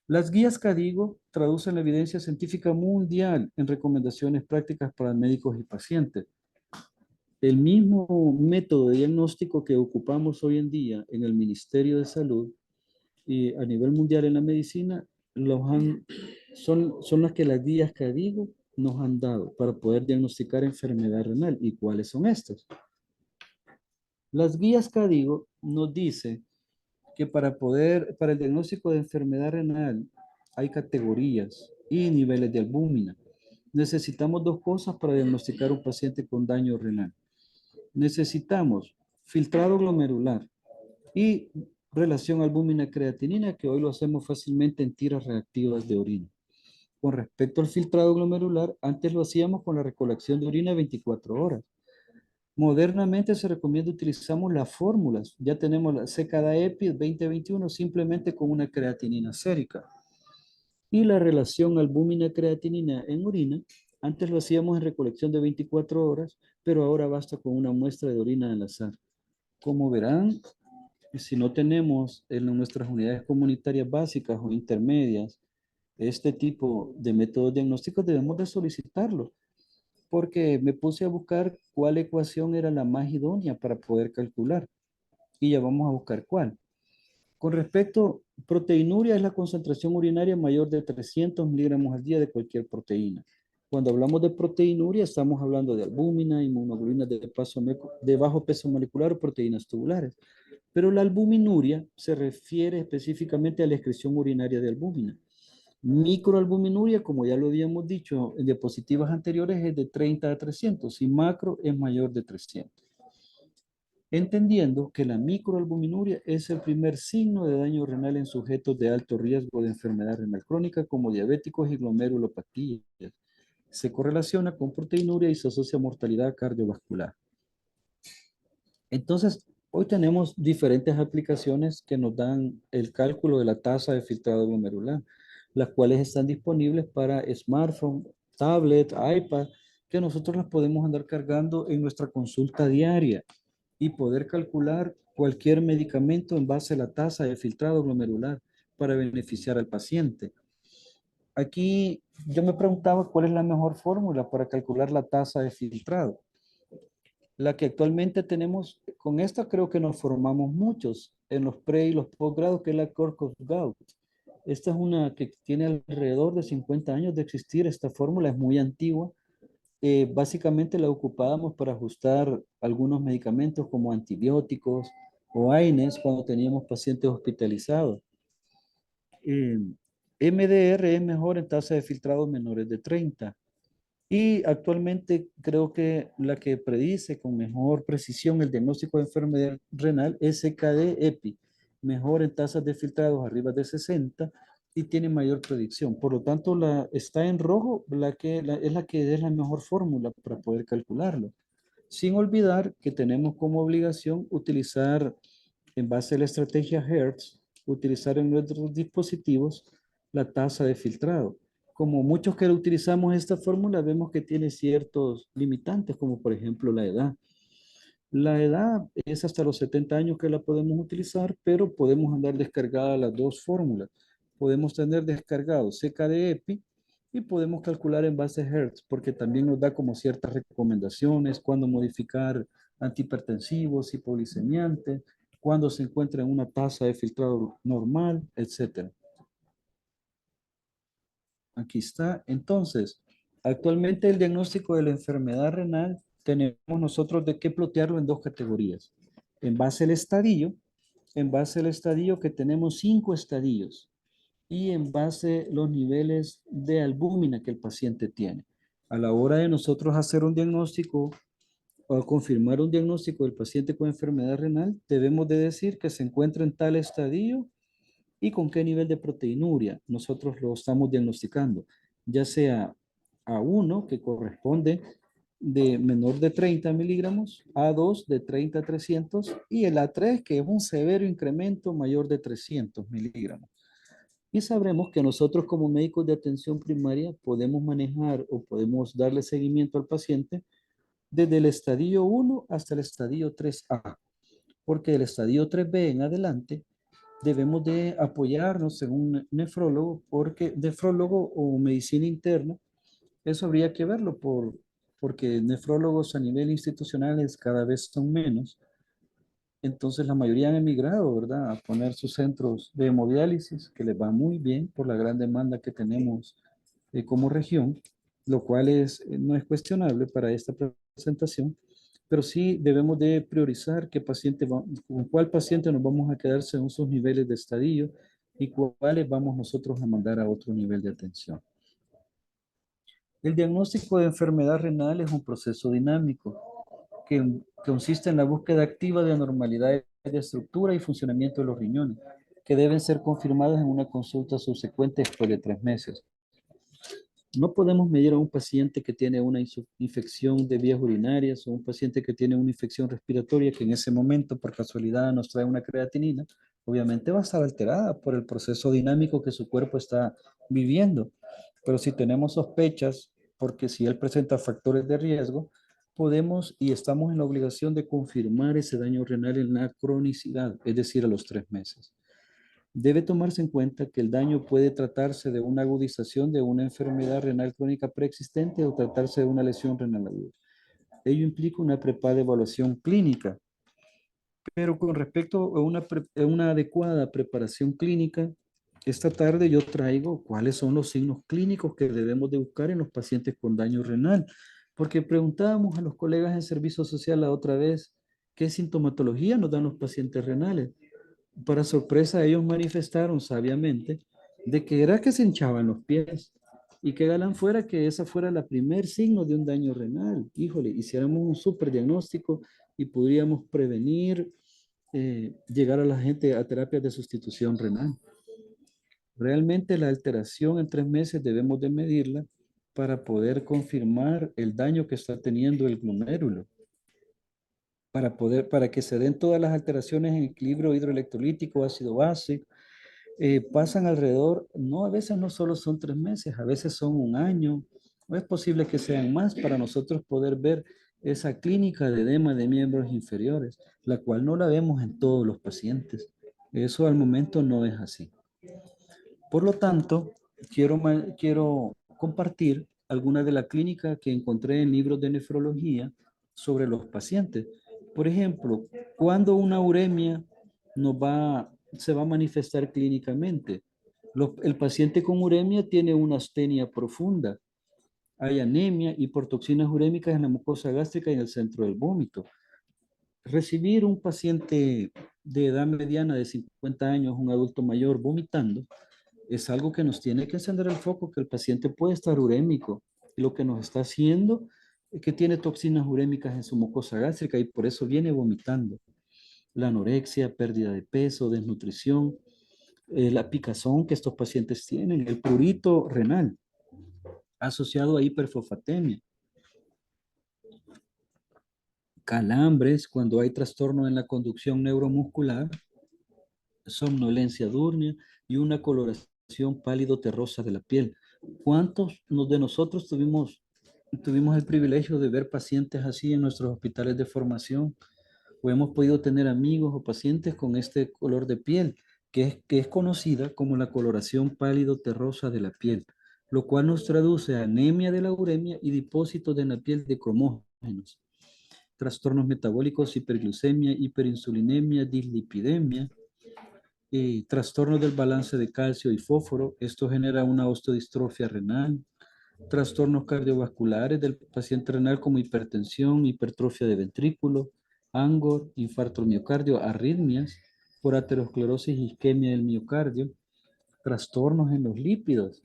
Speaker 2: Las guías CADIGO traducen la evidencia científica mundial en recomendaciones prácticas para médicos y pacientes. El mismo método de diagnóstico que ocupamos hoy en día en el Ministerio de Salud y a nivel mundial en la medicina son las que las guías CADIGO nos han dado para poder diagnosticar enfermedad renal. ¿Y cuáles son estas? Las guías CADIGO nos dicen que para el diagnóstico de enfermedad renal hay categorías y niveles de albúmina. Necesitamos dos cosas para diagnosticar un paciente con daño renal. Necesitamos filtrado glomerular y relación albúmina-creatinina, que hoy lo hacemos fácilmente en tiras reactivas de orina. Con respecto al filtrado glomerular, antes lo hacíamos con la recolección de orina 24 horas. Modernamente se recomienda utilizamos las fórmulas. Ya tenemos la CKD-EPI 2021 simplemente con una creatinina sérica. Y la relación albúmina-creatinina en orina, antes lo hacíamos en recolección de 24 horas, pero ahora basta con una muestra de orina al azar. Como verán, si no tenemos en nuestras unidades comunitarias básicas o intermedias este tipo de métodos diagnósticos, debemos de solicitarlo, porque me puse a buscar cuál ecuación era la más idónea para poder calcular y ya vamos a buscar cuál. Con respecto, proteinuria es la concentración urinaria mayor de 300 miligramos al día de cualquier proteína. Cuando hablamos de proteinuria, estamos hablando de albúmina, inmunoglobulinas de bajo peso molecular o proteínas tubulares. Pero la albuminuria se refiere específicamente a la excreción urinaria de albúmina. Microalbuminuria, como ya lo habíamos dicho en diapositivas anteriores, es de 30 a 300 y macro es mayor de 300. entendiendo que la microalbuminuria es el primer signo de daño renal en sujetos de alto riesgo de enfermedad renal crónica como diabéticos y glomerulopatías. Se correlaciona con proteinuria y se asocia a mortalidad cardiovascular. Entonces, hoy tenemos diferentes aplicaciones que nos dan el cálculo de la tasa de filtrado glomerular, las cuales están disponibles para smartphone, tablet, iPad, que nosotros las podemos andar cargando en nuestra consulta diaria y poder calcular cualquier medicamento en base a la tasa de filtrado glomerular para beneficiar al paciente. Aquí yo me preguntaba cuál es la mejor fórmula para calcular la tasa de filtrado. La que actualmente tenemos, con esta creo que nos formamos muchos en los pre y los posgrados, que es la Corkov-Gaut. Esta es una que tiene alrededor de 50 años de existir. Esta fórmula es muy antigua. Básicamente la ocupábamos para ajustar algunos medicamentos como antibióticos o AINES cuando teníamos pacientes hospitalizados. Eh, MDR es mejor en tasa de filtrado menores de 30. Y actualmente creo que la que predice con mejor precisión el diagnóstico de enfermedad renal es CKD-EPI, mejor en tasas de filtrados arriba de 60 y tiene mayor predicción. Por lo tanto, está en rojo, es la que es la mejor fórmula para poder calcularlo. Sin olvidar que tenemos como obligación utilizar, en base a la estrategia Hertz, utilizar en nuestros dispositivos la tasa de filtrado. Como muchos que utilizamos esta fórmula, vemos que tiene ciertos limitantes, como por ejemplo la edad. La edad es hasta los 70 años que la podemos utilizar, pero podemos andar descargadas las dos fórmulas. Podemos tener descargado CKD-EPI y podemos calcular en base Hertz, porque también nos da como ciertas recomendaciones, cuándo modificar antihipertensivos, hipoglicemiantes, cuándo se encuentra en una tasa de filtrado normal, etcétera. Aquí está. Entonces, actualmente el diagnóstico de la enfermedad renal tenemos nosotros de qué plotearlo en dos categorías. En base al estadio que tenemos 5 estadios y en base los niveles de albúmina que el paciente tiene. A la hora de nosotros hacer un diagnóstico o confirmar un diagnóstico del paciente con enfermedad renal, debemos de decir que se encuentra en tal estadio y con qué nivel de proteinuria nosotros lo estamos diagnosticando, ya sea A1, que corresponde de menor de 30 miligramos, A2 de 30 a 300 y el A3, que es un severo incremento mayor de 300 miligramos. Y sabremos que nosotros como médicos de atención primaria podemos manejar o podemos darle seguimiento al paciente desde el estadio 1 hasta el estadio 3A, porque del estadio 3B en adelante debemos de apoyarnos en un nefrólogo, porque nefrólogo o medicina interna, eso habría que verlo porque nefrólogos a nivel institucional cada vez son menos. Entonces la mayoría han emigrado, ¿verdad? A poner sus centros de hemodiálisis, que les va muy bien por la gran demanda que tenemos como región, lo cual no es cuestionable para esta presentación, pero sí debemos de priorizar con cuál paciente nos vamos a quedar según sus niveles de estadio y cuáles vamos nosotros a mandar a otro nivel de atención. El diagnóstico de enfermedad renal es un proceso dinámico que consiste en la búsqueda activa de anormalidades de estructura y funcionamiento de los riñones, que deben ser confirmadas en una consulta subsecuente después de 3 meses. No podemos medir a un paciente que tiene una infección de vías urinarias o un paciente que tiene una infección respiratoria que en ese momento por casualidad nos trae una creatinina. Obviamente va a estar alterada por el proceso dinámico que su cuerpo está viviendo. Pero si tenemos sospechas, porque si él presenta factores de riesgo, podemos y estamos en la obligación de confirmar ese daño renal en la cronicidad, es decir, a los 3 meses. Debe tomarse en cuenta que el daño puede tratarse de una agudización de una enfermedad renal crónica preexistente o tratarse de una lesión renal aguda. Ello implica una preparada evaluación clínica, pero con respecto a una adecuada preparación clínica, esta tarde yo traigo cuáles son los signos clínicos que debemos de buscar en los pacientes con daño renal, porque preguntábamos a los colegas en servicio social la otra vez qué sintomatología nos dan los pacientes renales. Para sorpresa, ellos manifestaron sabiamente de que era que se hinchaban los pies y que galán fuera que esa fuera la primer signo de un daño renal. Híjole, hiciéramos un súper diagnóstico y podríamos prevenir llegar a la gente a terapias de sustitución renal. Realmente la alteración en 3 meses debemos de medirla para poder confirmar el daño que está teniendo el glomérulo, para que se den todas las alteraciones en equilibrio hidroelectrolítico, ácido base, pasan alrededor, no, a veces no solo son 3 meses, a veces son un año, o es posible que sean más para nosotros poder ver esa clínica de edema de miembros inferiores, la cual no la vemos en todos los pacientes. Eso al momento no es así. Por lo tanto, quiero compartir alguna de la clínica que encontré en libros de nefrología sobre los pacientes. Por ejemplo, cuando una uremia se va a manifestar clínicamente. El paciente con uremia tiene una astenia profunda. Hay anemia y por toxinas urémicas en la mucosa gástrica y en el centro del vómito. Recibir un paciente de edad mediana de 50 años, un adulto mayor, vomitando, es algo que nos tiene que encender el foco, que el paciente puede estar urémico. Y lo que nos está haciendo es que tiene toxinas urémicas en su mucosa gástrica y por eso viene vomitando. La anorexia, pérdida de peso, desnutrición, la picazón que estos pacientes tienen, el prurito renal asociado a hiperfosfatemia, calambres cuando hay trastorno en la conducción neuromuscular, somnolencia diurna y una coloración pálido terrosa de la piel. ¿Cuántos de nosotros tuvimos el privilegio de ver pacientes así en nuestros hospitales de formación? O hemos podido tener amigos o pacientes con este color de piel, que es conocida como la coloración pálido terrosa de la piel, lo cual nos traduce a anemia de la uremia y depósitos en la piel de cromógenos, trastornos metabólicos, hiperglucemia, hiperinsulinemia, dislipidemia, trastornos del balance de calcio y fósforo. Esto genera una osteodistrofia renal, trastornos cardiovasculares del paciente renal como hipertensión, hipertrofia de ventrículo, angor, infarto al miocardio, arritmias por aterosclerosis y isquemia del miocardio, trastornos en los lípidos.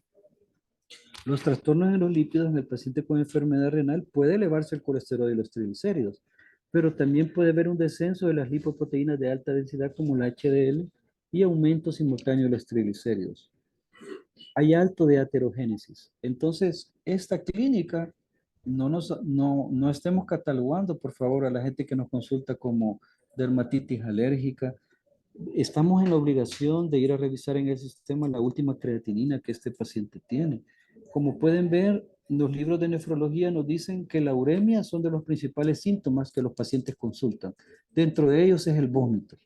Speaker 2: Los trastornos en los lípidos en el paciente con enfermedad renal puede elevarse el colesterol y los triglicéridos, pero también puede haber un descenso de las lipoproteínas de alta densidad como la HDL y aumento simultáneo de los triglicéridos. Hay alto de aterogénesis. Entonces, esta clínica, no estemos catalogando, por favor, a la gente que nos consulta como dermatitis alérgica. Estamos en la obligación de ir a revisar en el sistema la última creatinina que este paciente tiene. Como pueden ver, los libros de nefrología nos dicen que la uremia son de los principales síntomas que los pacientes consultan. Dentro de ellos es el vómito.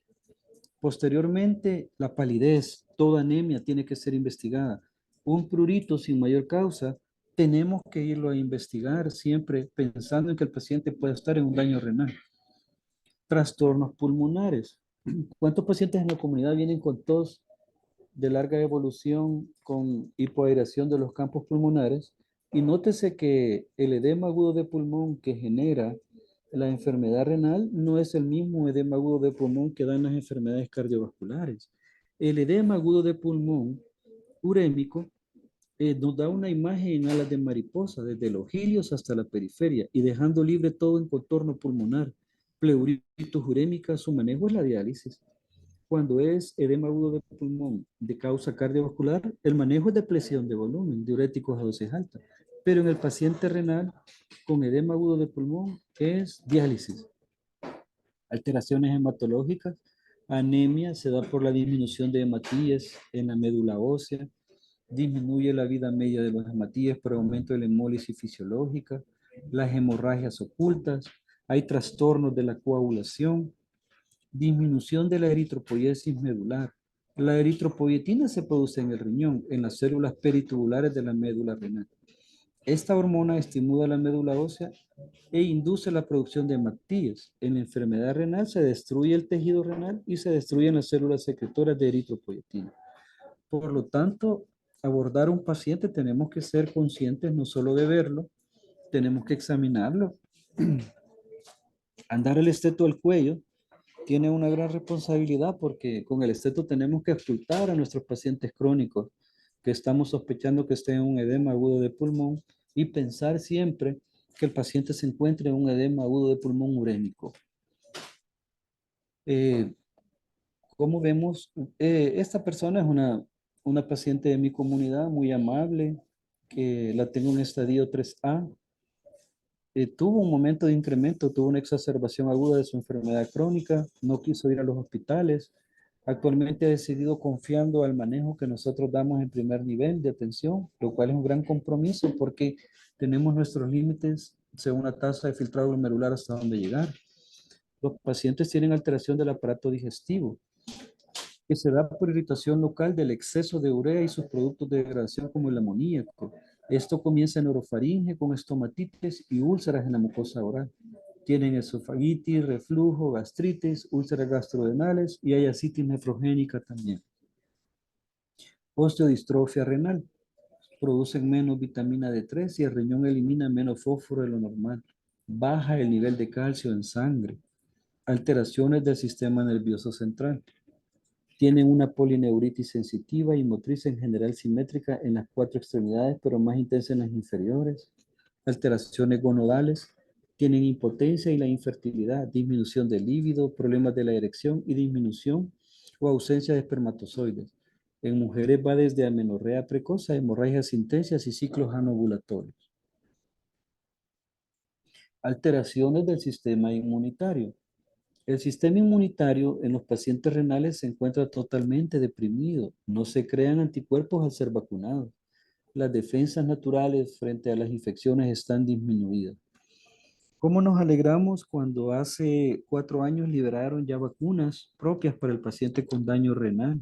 Speaker 2: Posteriormente, la palidez, toda anemia tiene que ser investigada. Un prurito sin mayor causa, tenemos que irlo a investigar siempre pensando en que el paciente puede estar en un daño renal. Trastornos pulmonares. ¿Cuántos pacientes en la comunidad vienen con tos de larga evolución, con hipoairación de los campos pulmonares? Y nótese que el edema agudo de pulmón que genera la enfermedad renal no es el mismo edema agudo de pulmón que dan las enfermedades cardiovasculares. El edema agudo de pulmón urémico nos da una imagen en alas de mariposa, desde los hilios hasta la periferia, y dejando libre todo en contorno pulmonar. Pleuritis urémica, su manejo es la diálisis. Cuando es edema agudo de pulmón de causa cardiovascular, el manejo es depresión de volumen, diuréticos a dosis alta. Pero en el paciente renal con edema agudo de pulmón es diálisis. Alteraciones hematológicas, anemia se da por la disminución de hematíes en la médula ósea, disminuye la vida media de los hematíes por aumento de la hemólisis fisiológica, las hemorragias ocultas, hay trastornos de la coagulación, disminución de la eritropoiesis medular. La eritropoietina se produce en el riñón, en las células peritubulares de la médula renal. Esta hormona estimula la médula ósea e induce la producción de hematíes. En la enfermedad renal se destruye el tejido renal y se destruyen las células secretoras de eritropoietina. Por lo tanto, abordar a un paciente tenemos que ser conscientes no solo de verlo, tenemos que examinarlo. Andar el esteto al cuello tiene una gran responsabilidad porque con el esteto tenemos que ocultar a nuestros pacientes crónicos que estamos sospechando que estén en un edema agudo de pulmón y pensar siempre que el paciente se encuentre en un edema agudo de pulmón urémico. Eh, Como vemos, esta persona es una paciente de mi comunidad muy amable, que la tengo en estadio 3A. Tuvo un momento de incremento, tuvo una exacerbación aguda de su enfermedad crónica, no quiso ir a los hospitales. Actualmente ha decidido confiando al manejo que nosotros damos en primer nivel de atención, lo cual es un gran compromiso porque tenemos nuestros límites según la tasa de filtrado glomerular hasta dónde llegar. Los pacientes tienen alteración del aparato digestivo, que se da por irritación local del exceso de urea y sus productos de degradación como el amoníaco. Esto comienza en orofaringe con estomatitis y úlceras en la mucosa oral. Tienen esofagitis, reflujo, gastritis, úlceras gastrodenales y hay ascitis nefrogénica también. Osteodistrofia renal. Producen menos vitamina D3 y el riñón elimina menos fósforo de lo normal. Baja el nivel de calcio en sangre. Alteraciones del sistema nervioso central. Tienen una polineuritis sensitiva y motriz en general simétrica en las 4 extremidades, pero más intensa en las inferiores. Alteraciones gonodales. Tienen impotencia y la infertilidad, disminución del líbido, problemas de la erección y disminución o ausencia de espermatozoides. En mujeres va desde amenorrea precoz a hemorragias intensas y ciclos anovulatorios. Alteraciones del sistema inmunitario. El sistema inmunitario en los pacientes renales se encuentra totalmente deprimido. No se crean anticuerpos al ser vacunados. Las defensas naturales frente a las infecciones están disminuidas. ¿Cómo nos alegramos cuando hace 4 años liberaron ya vacunas propias para el paciente con daño renal?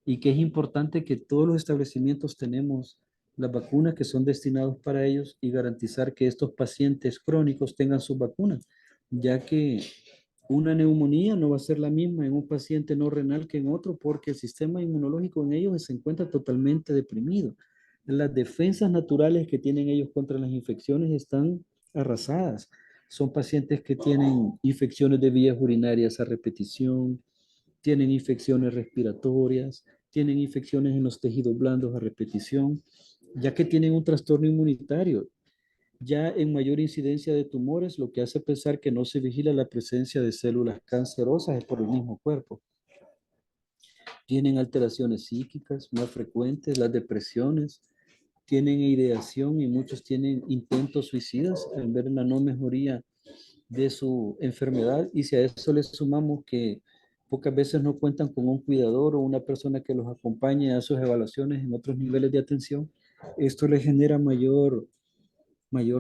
Speaker 2: Y que es importante que todos los establecimientos tenemos las vacunas que son destinados para ellos y garantizar que estos pacientes crónicos tengan sus vacunas, ya que una neumonía no va a ser la misma en un paciente no renal que en otro porque el sistema inmunológico en ellos se encuentra totalmente deprimido. Las defensas naturales que tienen ellos contra las infecciones están arrasadas. Son pacientes que tienen infecciones de vías urinarias a repetición, tienen infecciones respiratorias, tienen infecciones en los tejidos blandos a repetición, ya que tienen un trastorno inmunitario, ya en mayor incidencia de tumores, lo que hace pensar que no se vigila la presencia de células cancerosas es por el mismo cuerpo. Tienen alteraciones psíquicas más frecuentes, las depresiones, tienen ideación y muchos tienen intentos suicidas al ver la no mejoría de su enfermedad, y si a eso le sumamos que pocas veces no cuentan con un cuidador o una persona que los acompañe a sus evaluaciones en otros niveles de atención, esto le genera mayor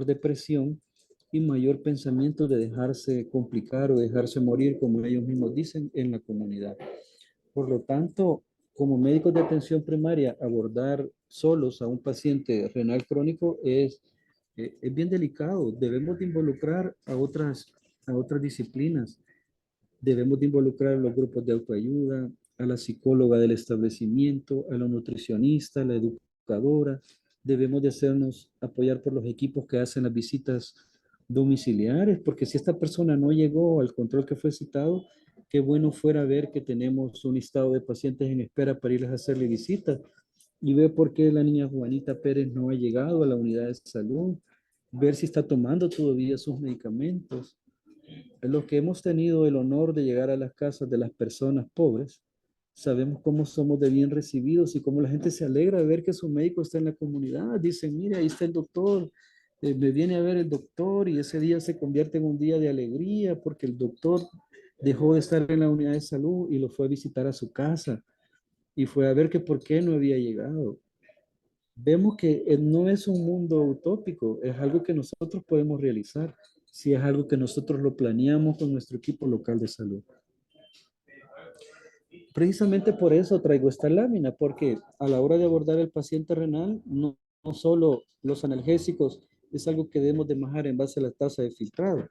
Speaker 2: depresión y mayor pensamiento de dejarse complicar o dejarse morir, como ellos mismos dicen, en la comunidad. Por lo tanto, como médicos de atención primaria, abordar solos a un paciente renal crónico es bien delicado. Debemos de involucrar a otras disciplinas. Debemos de involucrar a los grupos de autoayuda, a la psicóloga del establecimiento, a la nutricionista, a la educadora. Debemos de hacernos apoyar por los equipos que hacen las visitas domiciliares, porque si esta persona no llegó al control que fue citado, qué bueno fuera ver que tenemos un listado de pacientes en espera para irles a hacerle visitas y ver por qué la niña Juanita Pérez no ha llegado a la unidad de salud, ver si está tomando todavía sus medicamentos. Los que hemos tenido el honor de llegar a las casas de las personas pobres, sabemos cómo somos de bien recibidos y cómo la gente se alegra de ver que su médico está en la comunidad. Dicen, mire, ahí está el doctor, me viene a ver el doctor, y ese día se convierte en un día de alegría porque el doctor dejó de estar en la unidad de salud y lo fue a visitar a su casa y fue a ver que por qué no había llegado. Vemos que no es un mundo utópico, es algo que nosotros podemos realizar si es algo que nosotros lo planeamos con nuestro equipo local de salud. Precisamente por eso traigo esta lámina, porque a la hora de abordar el paciente renal, no solo los analgésicos es algo que debemos de manejar en base a la tasa de filtrado.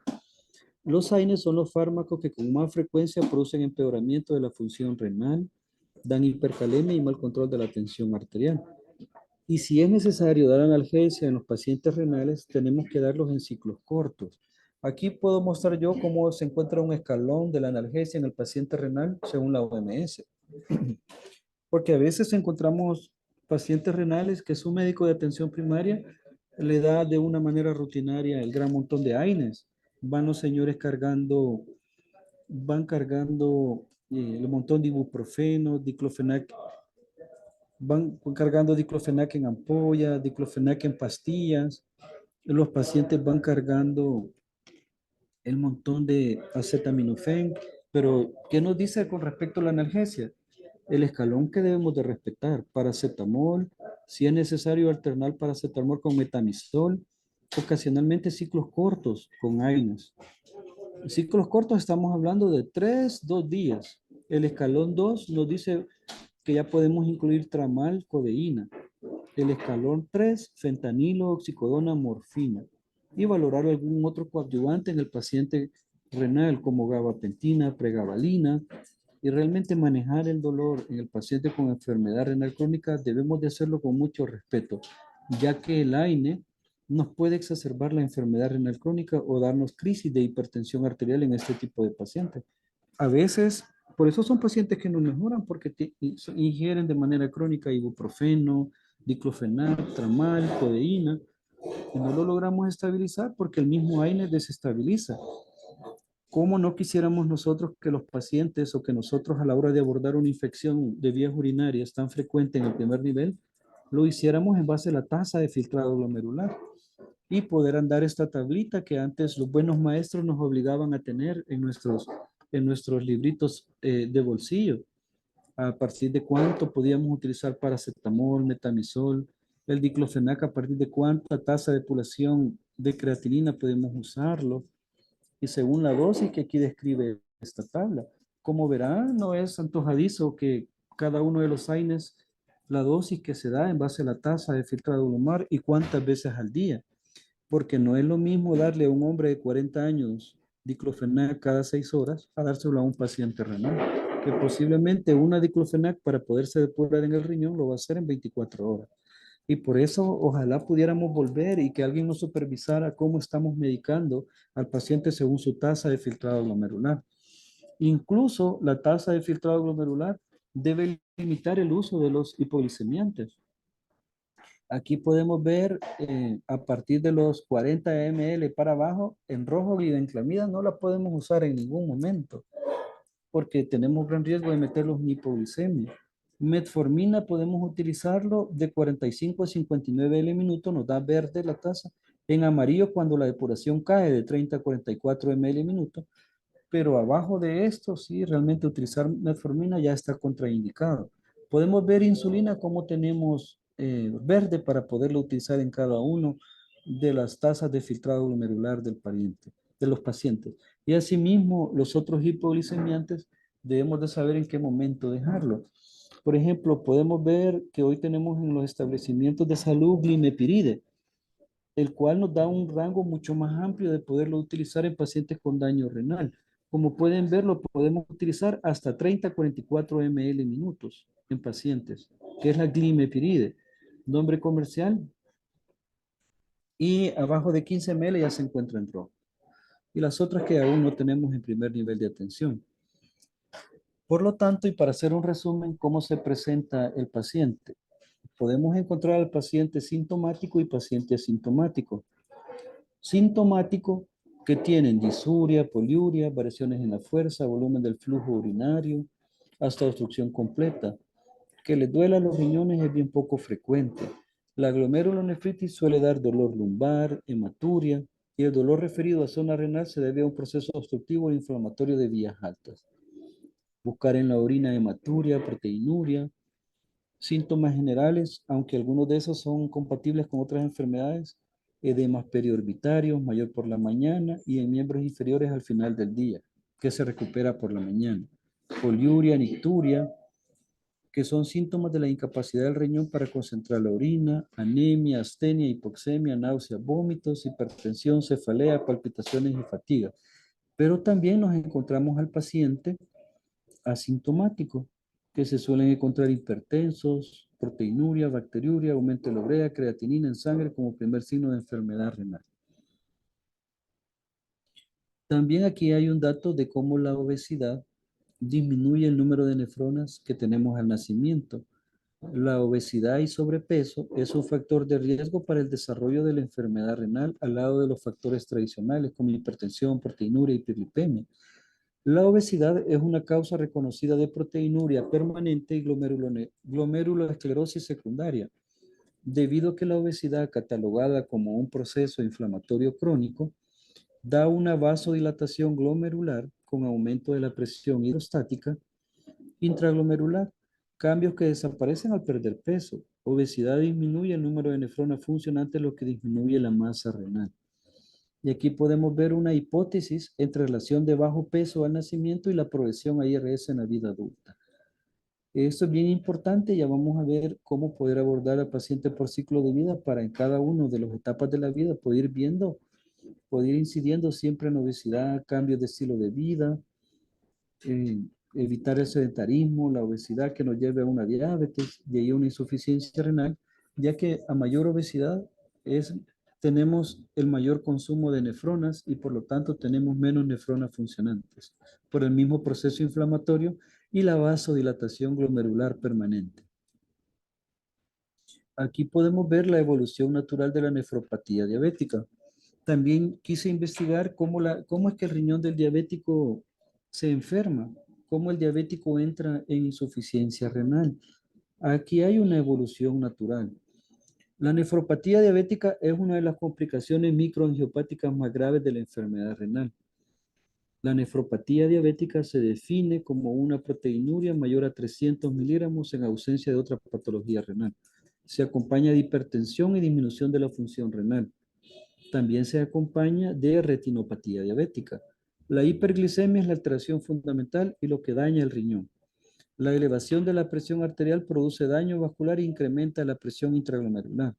Speaker 2: Los AINES son los fármacos que con más frecuencia producen empeoramiento de la función renal, dan hipercalemia y mal control de la tensión arterial. Y si es necesario dar analgesia en los pacientes renales, tenemos que darlos en ciclos cortos. Aquí puedo mostrar yo cómo se encuentra un escalón de la analgesia en el paciente renal según la OMS. Porque a veces encontramos pacientes renales que su médico de atención primaria le da de una manera rutinaria el gran montón de AINES. Van los señores cargando van cargando el montón de ibuprofeno, diclofenac, van cargando diclofenac en ampolla, diclofenac en pastillas. Los pacientes van cargando el montón de acetaminofén, pero ¿qué nos dice con respecto a la analgesia? El escalón que debemos de respetar, paracetamol, si es necesario alternar paracetamol con metamizol, ocasionalmente ciclos cortos con AINES. Ciclos cortos estamos hablando de 3, 2 días. El escalón 2 nos dice que ya podemos incluir tramal, codeína. El escalón 3, fentanilo, oxicodona, morfina. Y valorar algún otro coadyuvante en el paciente renal como gabapentina, pregabalina. Y realmente manejar el dolor en el paciente con enfermedad renal crónica debemos de hacerlo con mucho respeto, ya que el AINE nos puede exacerbar la enfermedad renal crónica o darnos crisis de hipertensión arterial en este tipo de pacientes. A veces, por eso son pacientes que no mejoran porque ingieren de manera crónica ibuprofeno, diclofenac, tramal, codeína, y no lo logramos estabilizar porque el mismo AINE desestabiliza. ¿Cómo no quisiéramos nosotros que los pacientes o que nosotros a la hora de abordar una infección de vías urinarias tan frecuente en el primer nivel, lo hiciéramos en base a la tasa de filtrado glomerular y poder andar esta tablita que antes los buenos maestros nos obligaban a tener en nuestros libritos de bolsillo? A partir de cuánto podíamos utilizar paracetamol, metamizol, el diclofenac, a partir de cuánta tasa de población de creatinina podemos usarlo y según la dosis que aquí describe esta tabla. Como verán, no es antojadizo que cada uno de los AINES, la dosis que se da en base a la tasa de filtrado glomerular y cuántas veces al día, porque no es lo mismo darle a un hombre de 40 años diclofenac cada 6 horas a dárselo a un paciente renal, que posiblemente una diclofenac para poderse depurar en el riñón lo va a hacer en 24 horas. Y por eso ojalá pudiéramos volver y que alguien nos supervisara cómo estamos medicando al paciente según su tasa de filtrado glomerular. Incluso la tasa de filtrado glomerular debe limitar el uso de los hipoglicemiantes. Aquí podemos ver a partir de los 40 ml para abajo, en rojo glibenclamida no la podemos usar en ningún momento porque tenemos gran riesgo de meterlos en hipoglicemia. Metformina podemos utilizarlo de 45 a 59 L minuto, nos da verde la tasa. En amarillo cuando la depuración cae de 30 a 44 ml minuto, pero abajo de esto sí, realmente utilizar metformina ya está contraindicado. Podemos ver insulina como tenemos verde para poderlo utilizar en cada uno de las tasas de filtrado glomerular del pariente, de los pacientes. Y asimismo, los otros hipoglicemiantes debemos de saber en qué momento dejarlo. Por ejemplo, podemos ver que hoy tenemos en los establecimientos de salud glimepiride, el cual nos da un rango mucho más amplio de poderlo utilizar en pacientes con daño renal. Como pueden ver, lo podemos utilizar hasta 30 a 44 ml minutos en pacientes, que es la glimepiride. Nombre comercial, y abajo de 15 ml ya se encuentra en rojo. Y las otras que aún no tenemos en primer nivel de atención. Por lo tanto, y para hacer un resumen, ¿cómo se presenta el paciente? Podemos encontrar al paciente sintomático y paciente asintomático. Sintomático que tienen disuria, poliuria, variaciones en la fuerza, volumen del flujo urinario, hasta obstrucción completa. Que les duela los riñones es bien poco frecuente. La glomerulonefritis suele dar dolor lumbar, hematuria, y el dolor referido a zona renal se debe a un proceso obstructivo e inflamatorio de vías altas. Buscar en la orina hematuria, proteinuria, síntomas generales, aunque algunos de esos son compatibles con otras enfermedades, edemas periorbitarios, mayor por la mañana y en miembros inferiores al final del día, que se recupera por la mañana. Poliuria, nicturia, que son síntomas de la incapacidad del riñón para concentrar la orina, anemia, astenia, hipoxemia, náuseas, vómitos, hipertensión, cefalea, palpitaciones y fatiga. Pero también nos encontramos al paciente asintomático, que se suelen encontrar hipertensos, proteinuria, bacteriuria, aumento de la urea, creatinina en sangre como primer signo de enfermedad renal. También aquí hay un dato de cómo la obesidad disminuye el número de nefronas que tenemos al nacimiento. La obesidad y sobrepeso es un factor de riesgo para el desarrollo de la enfermedad renal al lado de los factores tradicionales como hipertensión, proteinuria y hiperlipemia. La obesidad es una causa reconocida de proteinuria permanente y glomeruloesclerosis secundaria, debido a que la obesidad, catalogada como un proceso inflamatorio crónico, da una vasodilatación glomerular con aumento de la presión hidrostática intraglomerular, cambios que desaparecen al perder peso. Obesidad disminuye el número de nefronas funcionantes, lo que disminuye la masa renal. Y aquí podemos ver una hipótesis entre relación de bajo peso al nacimiento y la progresión a IRS en la vida adulta. Esto es bien importante, ya vamos a ver cómo poder abordar al paciente por ciclo de vida para en cada una de las etapas de la vida poder ir viendo, poder ir incidiendo siempre en obesidad, cambios de estilo de vida, evitar el sedentarismo, la obesidad que nos lleve a una diabetes, de ahí a una insuficiencia renal, ya que a mayor obesidad tenemos el mayor consumo de nefronas y por lo tanto tenemos menos nefronas funcionantes por el mismo proceso inflamatorio y la vasodilatación glomerular permanente. Aquí podemos ver la evolución natural de la nefropatía diabética. También quise investigar cómo es que el riñón del diabético se enferma, cómo el diabético entra en insuficiencia renal. Aquí hay una evolución natural. La nefropatía diabética es una de las complicaciones microangiopáticas más graves de la enfermedad renal. La nefropatía diabética se define como una proteinuria mayor a 300 miligramos en ausencia de otra patología renal. Se acompaña de hipertensión y disminución de la función renal. También se acompaña de retinopatía diabética. La hiperglicemia es la alteración fundamental y lo que daña el riñón. La elevación de la presión arterial produce daño vascular e incrementa la presión intraglomerular.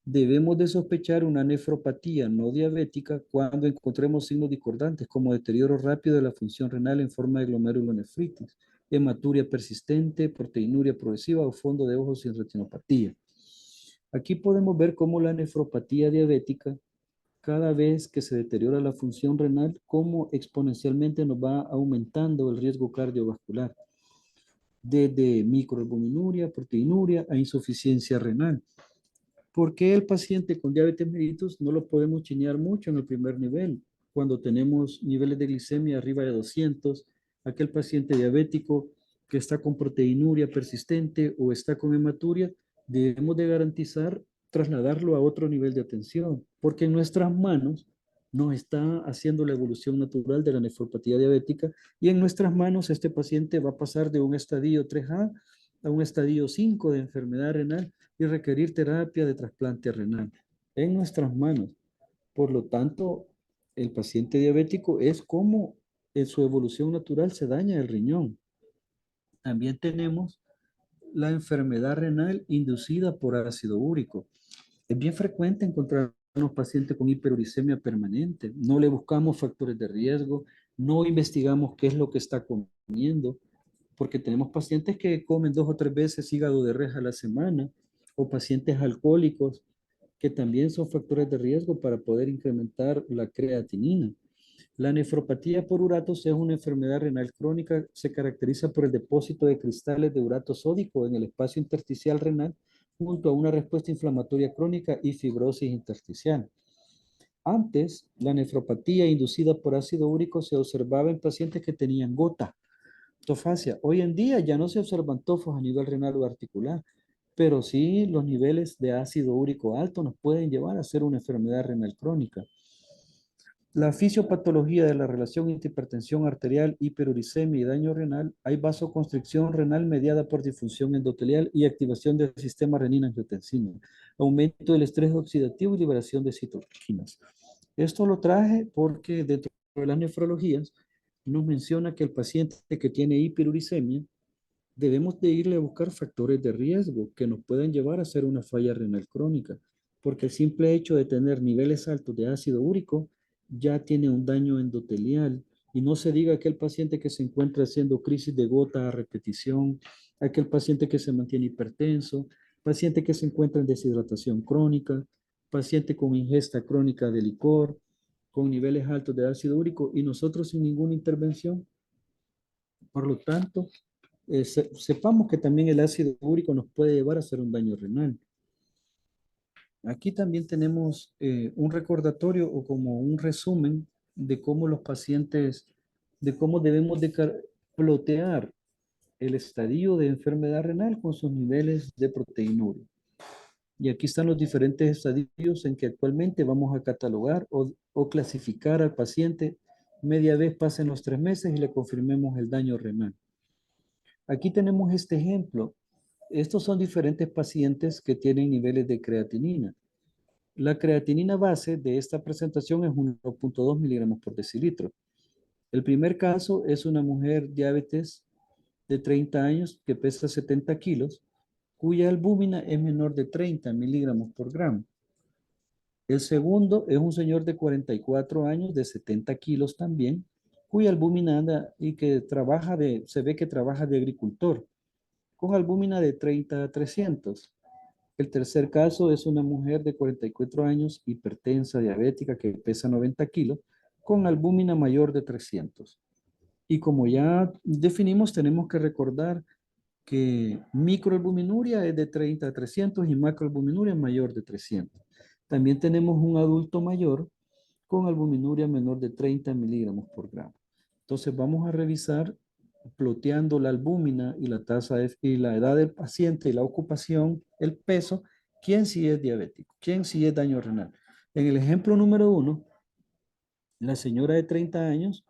Speaker 2: Debemos de sospechar una nefropatía no diabética cuando encontremos signos discordantes como deterioro rápido de la función renal en forma de glomerulonefritis, hematuria persistente, proteinuria progresiva o fondo de ojos sin retinopatía. Aquí podemos ver cómo la nefropatía diabética, cada vez que se deteriora la función renal, cómo exponencialmente nos va aumentando el riesgo cardiovascular, desde microalbuminuria, proteinuria a insuficiencia renal. ¿Por qué el paciente con diabetes mellitus no lo podemos chinear mucho en el primer nivel? Cuando tenemos niveles de glicemia arriba de 200, aquel paciente diabético que está con proteinuria persistente o está con hematuria, debemos de garantizar trasladarlo a otro nivel de atención, porque en nuestras manos no está haciendo la evolución natural de la nefropatía diabética y en nuestras manos este paciente va a pasar de un estadio 3A a un estadio 5 de enfermedad renal y requerir terapia de trasplante renal en nuestras manos. Por lo tanto, el paciente diabético es como en su evolución natural se daña el riñón. También tenemos la enfermedad renal inducida por ácido úrico. Es bien frecuente encontrar unos pacientes con hiperuricemia permanente. No le buscamos factores de riesgo, no investigamos qué es lo que está comiendo, porque tenemos pacientes que comen 2 o 3 veces hígado de res a la semana, o pacientes alcohólicos que también son factores de riesgo para poder incrementar la creatinina. La nefropatía por uratos es una enfermedad renal crónica, se caracteriza por el depósito de cristales de urato sódico en el espacio intersticial renal junto a una respuesta inflamatoria crónica y fibrosis intersticial. Antes, la nefropatía inducida por ácido úrico se observaba en pacientes que tenían gota, tofacia. Hoy en día ya no se observan tofos a nivel renal o articular, pero sí los niveles de ácido úrico alto nos pueden llevar a ser una enfermedad renal crónica. La fisiopatología de la relación entre hipertensión arterial, hiperuricemia y daño renal, hay vasoconstricción renal mediada por disfunción endotelial y activación del sistema renina-angiotensina, aumento del estrés oxidativo y liberación de citoquinas. Esto lo traje porque dentro de las nefrologías nos menciona que el paciente que tiene hiperuricemia debemos de irle a buscar factores de riesgo que nos pueden llevar a hacer una falla renal crónica, porque el simple hecho de tener niveles altos de ácido úrico ya tiene un daño endotelial. Y no se diga aquel paciente que se encuentra haciendo crisis de gota a repetición, aquel paciente que se mantiene hipertenso, paciente que se encuentra en deshidratación crónica, paciente con ingesta crónica de licor, con niveles altos de ácido úrico y nosotros sin ninguna intervención. Por lo tanto, sepamos que también el ácido úrico nos puede llevar a hacer un daño renal. Aquí también tenemos un recordatorio o como un resumen de cómo los pacientes de cómo debemos de plotear el estadio de enfermedad renal con sus niveles de proteinuria. Y aquí están los diferentes estadios en que actualmente vamos a catalogar o clasificar al paciente media vez pasen los 3 meses y le confirmemos el daño renal. Aquí tenemos este ejemplo. Estos son diferentes pacientes que tienen niveles de creatinina. La creatinina base de esta presentación es 1.2 miligramos por decilitro. El primer caso es una mujer diabetes de 30 años que pesa 70 kilos, cuya albúmina es menor de 30 miligramos por gramo. El segundo es un señor de 44 años de 70 kilos también, cuya albúmina anda y que trabaja se ve que trabaja de agricultor, con albúmina de 30 a 300. El tercer caso es una mujer de 44 años, hipertensa, diabética, que pesa 90 kilos, con albúmina mayor de 300. Y como ya definimos, tenemos que recordar que microalbuminuria es de 30 a 300 y macroalbuminuria mayor de 300. También tenemos un adulto mayor con albuminuria menor de 30 miligramos por gramo. Entonces vamos a revisar ploteando la albúmina y la tasa y la edad del paciente y la ocupación, el peso, quién sí es diabético, quién sí es daño renal. En el ejemplo número 1, la señora de 30 años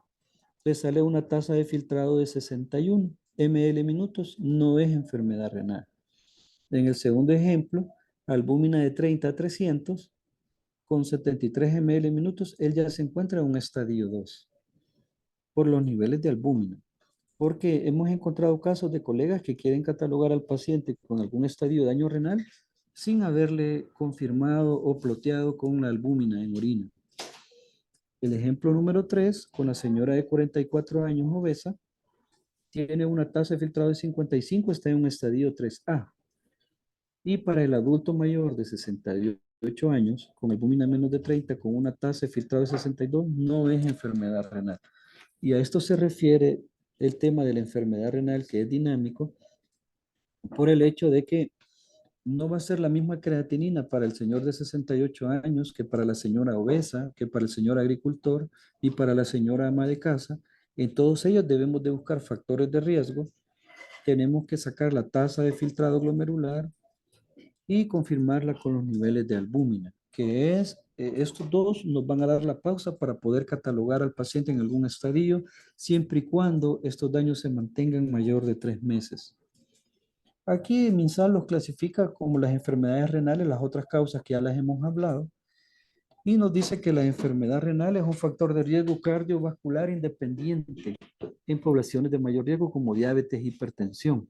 Speaker 2: le sale una tasa de filtrado de 61 ml minutos, no es enfermedad renal. En el segundo ejemplo, albúmina de 30 a 300 con 73 ml minutos, él ya se encuentra en un estadio 2 por los niveles de albúmina. Porque hemos encontrado casos de colegas que quieren catalogar al paciente con algún estadio de daño renal sin haberle confirmado o ploteado con la albúmina en orina. El ejemplo número 3, con la señora de 44 años obesa, tiene una tasa de filtrado de 55, está en un estadio 3A. Y para el adulto mayor de 68 años, con albúmina menos de 30, con una tasa de filtrado de 62, no es enfermedad renal. Y a esto se refiere el tema de la enfermedad renal, que es dinámico, por el hecho de que no va a ser la misma creatinina para el señor de 68 años que para la señora obesa, que para el señor agricultor y para la señora ama de casa. En todos ellos debemos de buscar factores de riesgo. Tenemos que sacar la tasa de filtrado glomerular y confirmarla con los niveles de albúmina, que es, estos dos nos van a dar la pausa para poder catalogar al paciente en algún estadio, siempre y cuando estos daños se mantengan mayor de 3 meses. Aquí MinSal los clasifica como las enfermedades renales, las otras causas que ya las hemos hablado, y nos dice que la enfermedad renal es un factor de riesgo cardiovascular independiente en poblaciones de mayor riesgo como diabetes e hipertensión.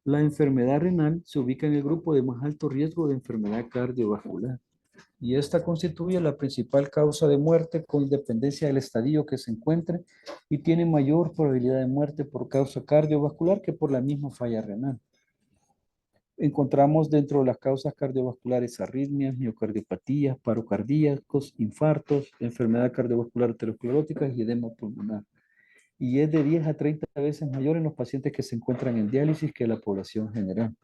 Speaker 2: La enfermedad renal se ubica en el grupo de más alto riesgo de enfermedad cardiovascular y esta constituye la principal causa de muerte con independencia del estadio que se encuentre y tiene mayor probabilidad de muerte por causa cardiovascular que por la misma falla renal. Encontramos dentro de las causas cardiovasculares arritmias, miocardiopatías, paro cardíacos, infartos, enfermedad cardiovascular aterosclerótica y edema pulmonar. Y es de 10 a 30 veces mayor en los pacientes que se encuentran en diálisis que la población general.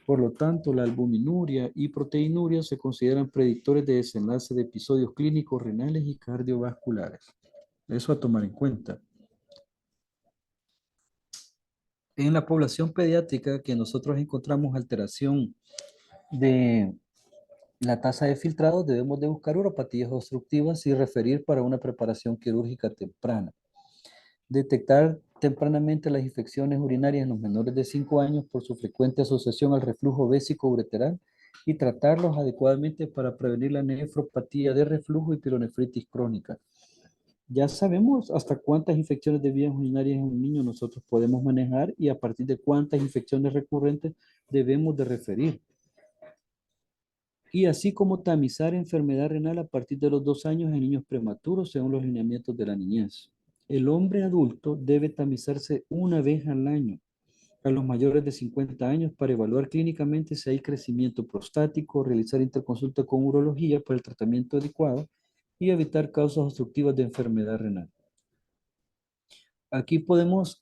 Speaker 2: Por lo tanto, la albuminuria y proteinuria se consideran predictores de desenlace de episodios clínicos renales y cardiovasculares. Eso a tomar en cuenta. En la población pediátrica que nosotros encontramos alteración de la tasa de filtrado, debemos de buscar uropatías obstructivas y referir para una preparación quirúrgica temprana. Detectar tempranamente las infecciones urinarias en los menores de 5 años por su frecuente asociación al reflujo vésico-ureteral y tratarlos adecuadamente para prevenir la nefropatía de reflujo y pielonefritis crónica. Ya sabemos hasta cuántas infecciones de vías urinarias en un niño nosotros podemos manejar y a partir de cuántas infecciones recurrentes debemos de referir. Y así como tamizar enfermedad renal a partir de los 2 años en niños prematuros según los lineamientos de la niñez. El hombre adulto debe tamizarse una vez al año a los mayores de 50 años para evaluar clínicamente si hay crecimiento prostático, realizar interconsulta con urología para el tratamiento adecuado y evitar causas obstructivas de enfermedad renal. Aquí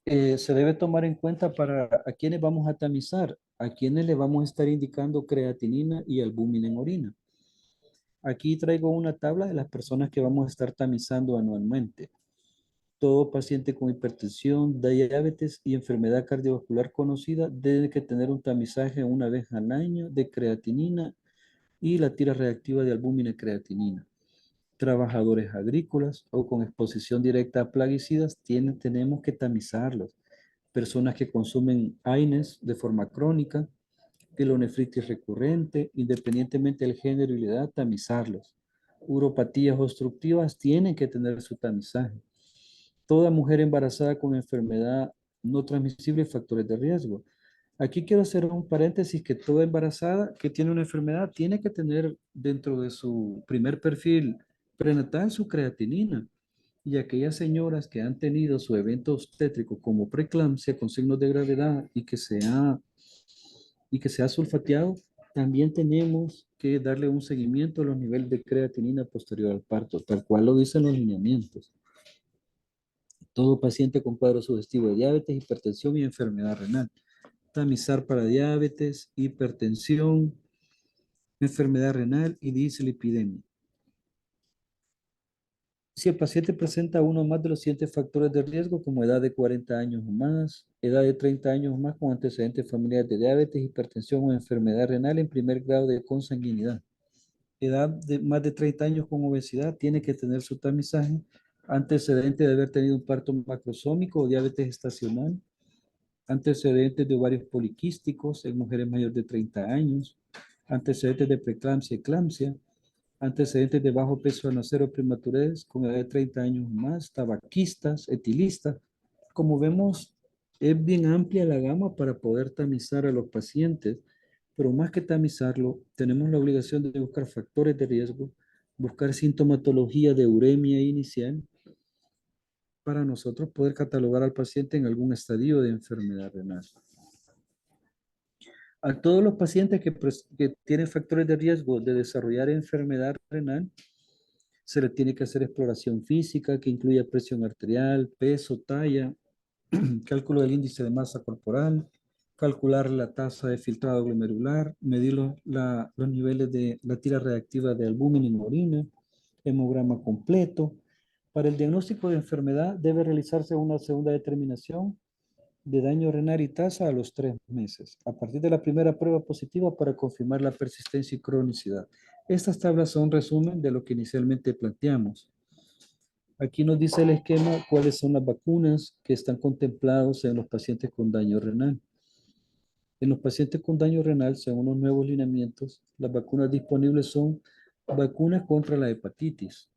Speaker 2: se debe tomar en cuenta para a quienes vamos a tamizar, a quienes le vamos a estar indicando creatinina y albúmina en orina. Aquí traigo una tabla de las personas que vamos a estar tamizando anualmente. Todo paciente con hipertensión, diabetes y enfermedad cardiovascular conocida debe que tener un tamizaje una vez al año de creatinina y la tira reactiva de albúmina creatinina. Trabajadores agrícolas o con exposición directa a plaguicidas tenemos que tamizarlos. Personas que consumen AINES de forma crónica, pielonefritis recurrente, independientemente del género y la edad, tamizarlos. Uropatías obstructivas tienen que tener su tamizaje. Toda mujer embarazada con enfermedad no transmisible y factores de riesgo. Aquí quiero hacer un paréntesis que toda embarazada que tiene una enfermedad tiene que tener dentro de su primer perfil prenatal su creatinina. Y aquellas señoras que han tenido su evento obstétrico como preeclampsia con signos de gravedad y que se ha sulfateado, también tenemos que darle un seguimiento a los niveles de creatinina posterior al parto, tal cual lo dicen los lineamientos. Todo paciente con cuadro sugestivo de diabetes, hipertensión y enfermedad renal. Tamizar para diabetes, hipertensión, enfermedad renal y dislipidemia. Si el paciente presenta uno o más de los siguientes factores de riesgo, como edad de 40 años o más, edad de 30 años o más con antecedentes familiares de diabetes, hipertensión o enfermedad renal en primer grado de consanguinidad, edad de más de 30 años con obesidad, tiene que tener su tamizaje, antecedente de haber tenido un parto macrosómico o diabetes gestacional, antecedentes de ovarios poliquísticos en mujeres mayores de 30 años, antecedentes de preeclampsia, eclampsia, antecedentes de bajo peso al nacer o prematurez con edad de 30 años o más, tabaquistas, etilistas. Como vemos, es bien amplia la gama para poder tamizar a los pacientes, pero más que tamizarlo, tenemos la obligación de buscar factores de riesgo, buscar sintomatología de uremia inicial para nosotros poder catalogar al paciente en algún estadio de enfermedad renal. A todos los pacientes que tienen factores de riesgo de desarrollar enfermedad renal, se le tiene que hacer exploración física que incluya presión arterial, peso, talla, cálculo del índice de masa corporal, calcular la tasa de filtrado glomerular, medir los niveles de la tira reactiva de albúmina en orina, hemograma completo. Para el diagnóstico de enfermedad debe realizarse una segunda determinación de daño renal y tasa a los 3 meses, a partir de la primera prueba positiva para confirmar la persistencia y cronicidad. Estas tablas son un resumen de lo que inicialmente planteamos. Aquí nos dice el esquema cuáles son las vacunas que están contemplados en los pacientes con daño renal. En los pacientes con daño renal, según los nuevos lineamientos, las vacunas disponibles son vacunas contra la hepatitis.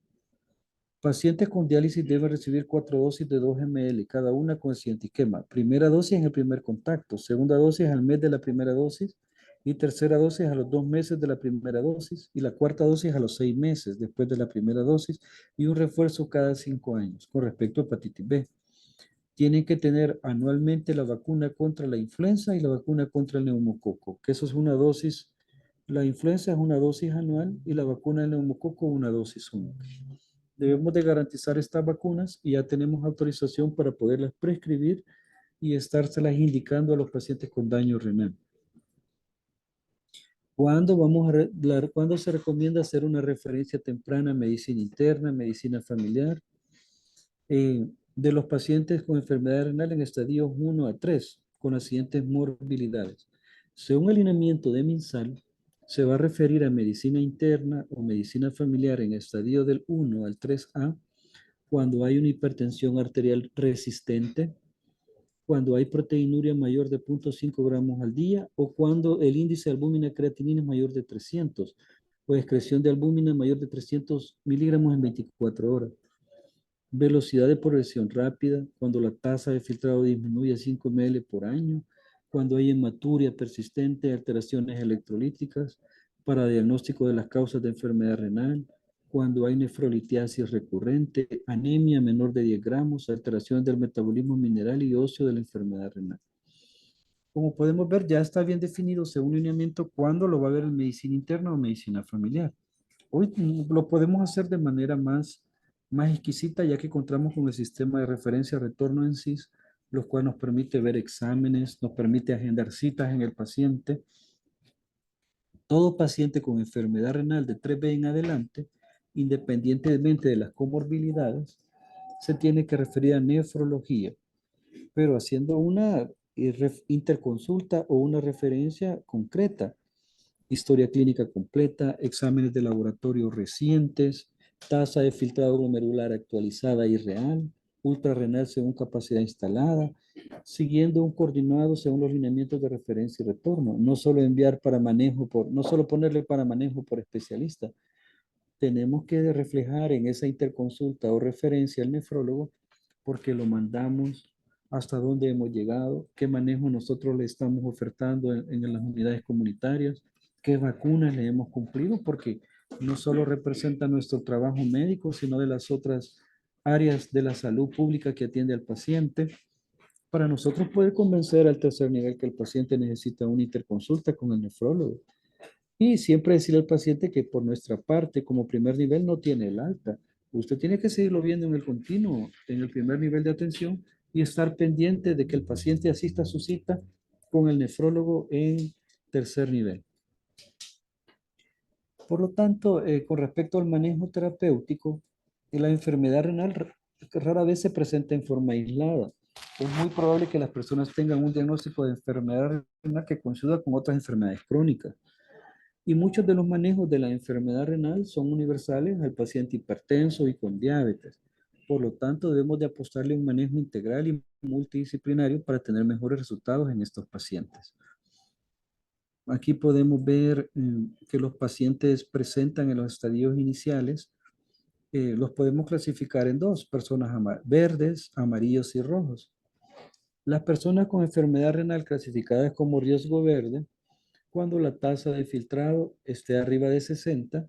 Speaker 2: Pacientes con diálisis deben recibir 4 dosis de 2 ml, cada una con el siguiente esquema. Primera dosis en el primer contacto, segunda dosis al mes de la primera dosis y tercera dosis a los 2 meses de la primera dosis y la cuarta dosis a los 6 meses después de la primera dosis y un refuerzo cada 5 años. Con respecto a hepatitis B, tienen que tener anualmente la vacuna contra la influenza y la vacuna contra el neumococo, que eso es una dosis. La influenza es una dosis anual y la vacuna del neumococo una dosis única. Debemos de garantizar estas vacunas y ya tenemos autorización para poderlas prescribir y estárselas indicando a los pacientes con daño renal. ¿Cuándo se recomienda hacer una referencia temprana a medicina interna, medicina familiar? De los pacientes con enfermedad renal en estadios 1 a 3, con las siguientes morbilidades. Según el lineamiento de MinSal, se va a referir a medicina interna o medicina familiar en estadio del 1 al 3A cuando hay una hipertensión arterial resistente, cuando hay proteinuria mayor de 0.5 gramos al día o cuando el índice de albúmina creatinina es mayor de 300 o excreción de albúmina mayor de 300 miligramos en 24 horas. Velocidad de progresión rápida, cuando la tasa de filtrado disminuye a 5 ml por año, cuando hay hematuria persistente, alteraciones electrolíticas, para diagnóstico de las causas de enfermedad renal, cuando hay nefrolitiasis recurrente, anemia menor de 10 gramos, alteraciones del metabolismo mineral y óseo de la enfermedad renal. Como podemos ver, ya está bien definido según lineamiento cuándo lo va a ver en medicina interna o medicina familiar. Hoy lo podemos hacer de manera más exquisita, ya que contamos con el sistema de referencia retorno en CIS, lo cual nos permite ver exámenes, nos permite agendar citas en el paciente. Todo paciente con enfermedad renal de 3B en adelante, independientemente de las comorbilidades, se tiene que referir a nefrología, pero haciendo una interconsulta o una referencia concreta, historia clínica completa, exámenes de laboratorio recientes, tasa de filtrado glomerular actualizada y real, ultrarrenal según capacidad instalada, siguiendo un coordinado según los lineamientos de referencia y retorno. No solo enviar para manejo no solo ponerle para manejo por especialista. Tenemos que reflejar en esa interconsulta o referencia al nefrólogo porque lo mandamos hasta dónde hemos llegado, qué manejo nosotros le estamos ofertando en las unidades comunitarias, qué vacunas le hemos cumplido, porque no solo representa nuestro trabajo médico, sino de las otras áreas de la salud pública que atiende al paciente. Para nosotros poder convencer al tercer nivel que el paciente necesita una interconsulta con el nefrólogo. Y siempre decirle al paciente que por nuestra parte, como primer nivel, no tiene el alta. Usted tiene que seguirlo viendo en el continuo, en el primer nivel de atención y estar pendiente de que el paciente asista a su cita con el nefrólogo en tercer nivel. Por lo tanto, con respecto al manejo terapéutico, la enfermedad renal rara vez se presenta en forma aislada. Es muy probable que las personas tengan un diagnóstico de enfermedad renal que coincida con otras enfermedades crónicas. Y muchos de los manejos de la enfermedad renal son universales al paciente hipertenso y con diabetes. Por lo tanto, debemos de apostarle a un manejo integral y multidisciplinario para tener mejores resultados en estos pacientes. Aquí podemos ver que los pacientes presentan en los estadios iniciales, los podemos clasificar en dos, personas verdes, amarillos y rojos. Las personas con enfermedad renal clasificadas como riesgo verde, cuando la tasa de filtrado esté arriba de 60,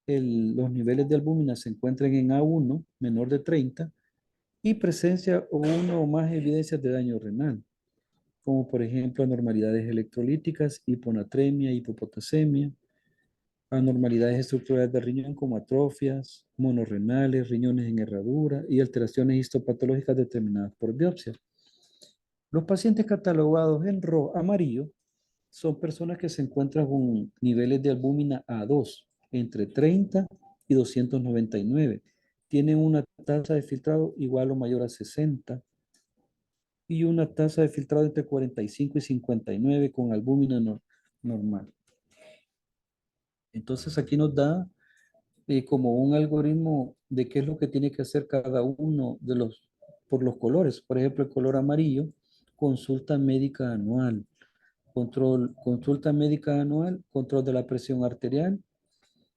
Speaker 2: los niveles de albúmina se encuentran en A1, menor de 30, y presencia o uno o más evidencias de daño renal, como por ejemplo anormalidades electrolíticas, hiponatremia, hipopotasemia, anormalidades estructurales del riñón como atrofias, monorrenales, riñones en herradura y alteraciones histopatológicas determinadas por biopsia. Los pacientes catalogados en amarillo son personas que se encuentran con niveles de albúmina A2 entre 30 y 299. Tienen una tasa de filtrado igual o mayor a 60 y una tasa de filtrado entre 45 y 59 con albúmina normal. Entonces aquí nos da como un algoritmo de qué es lo que tiene que hacer cada uno de por los colores. Por ejemplo, el color amarillo, consulta médica anual. Consulta médica anual, control de la presión arterial,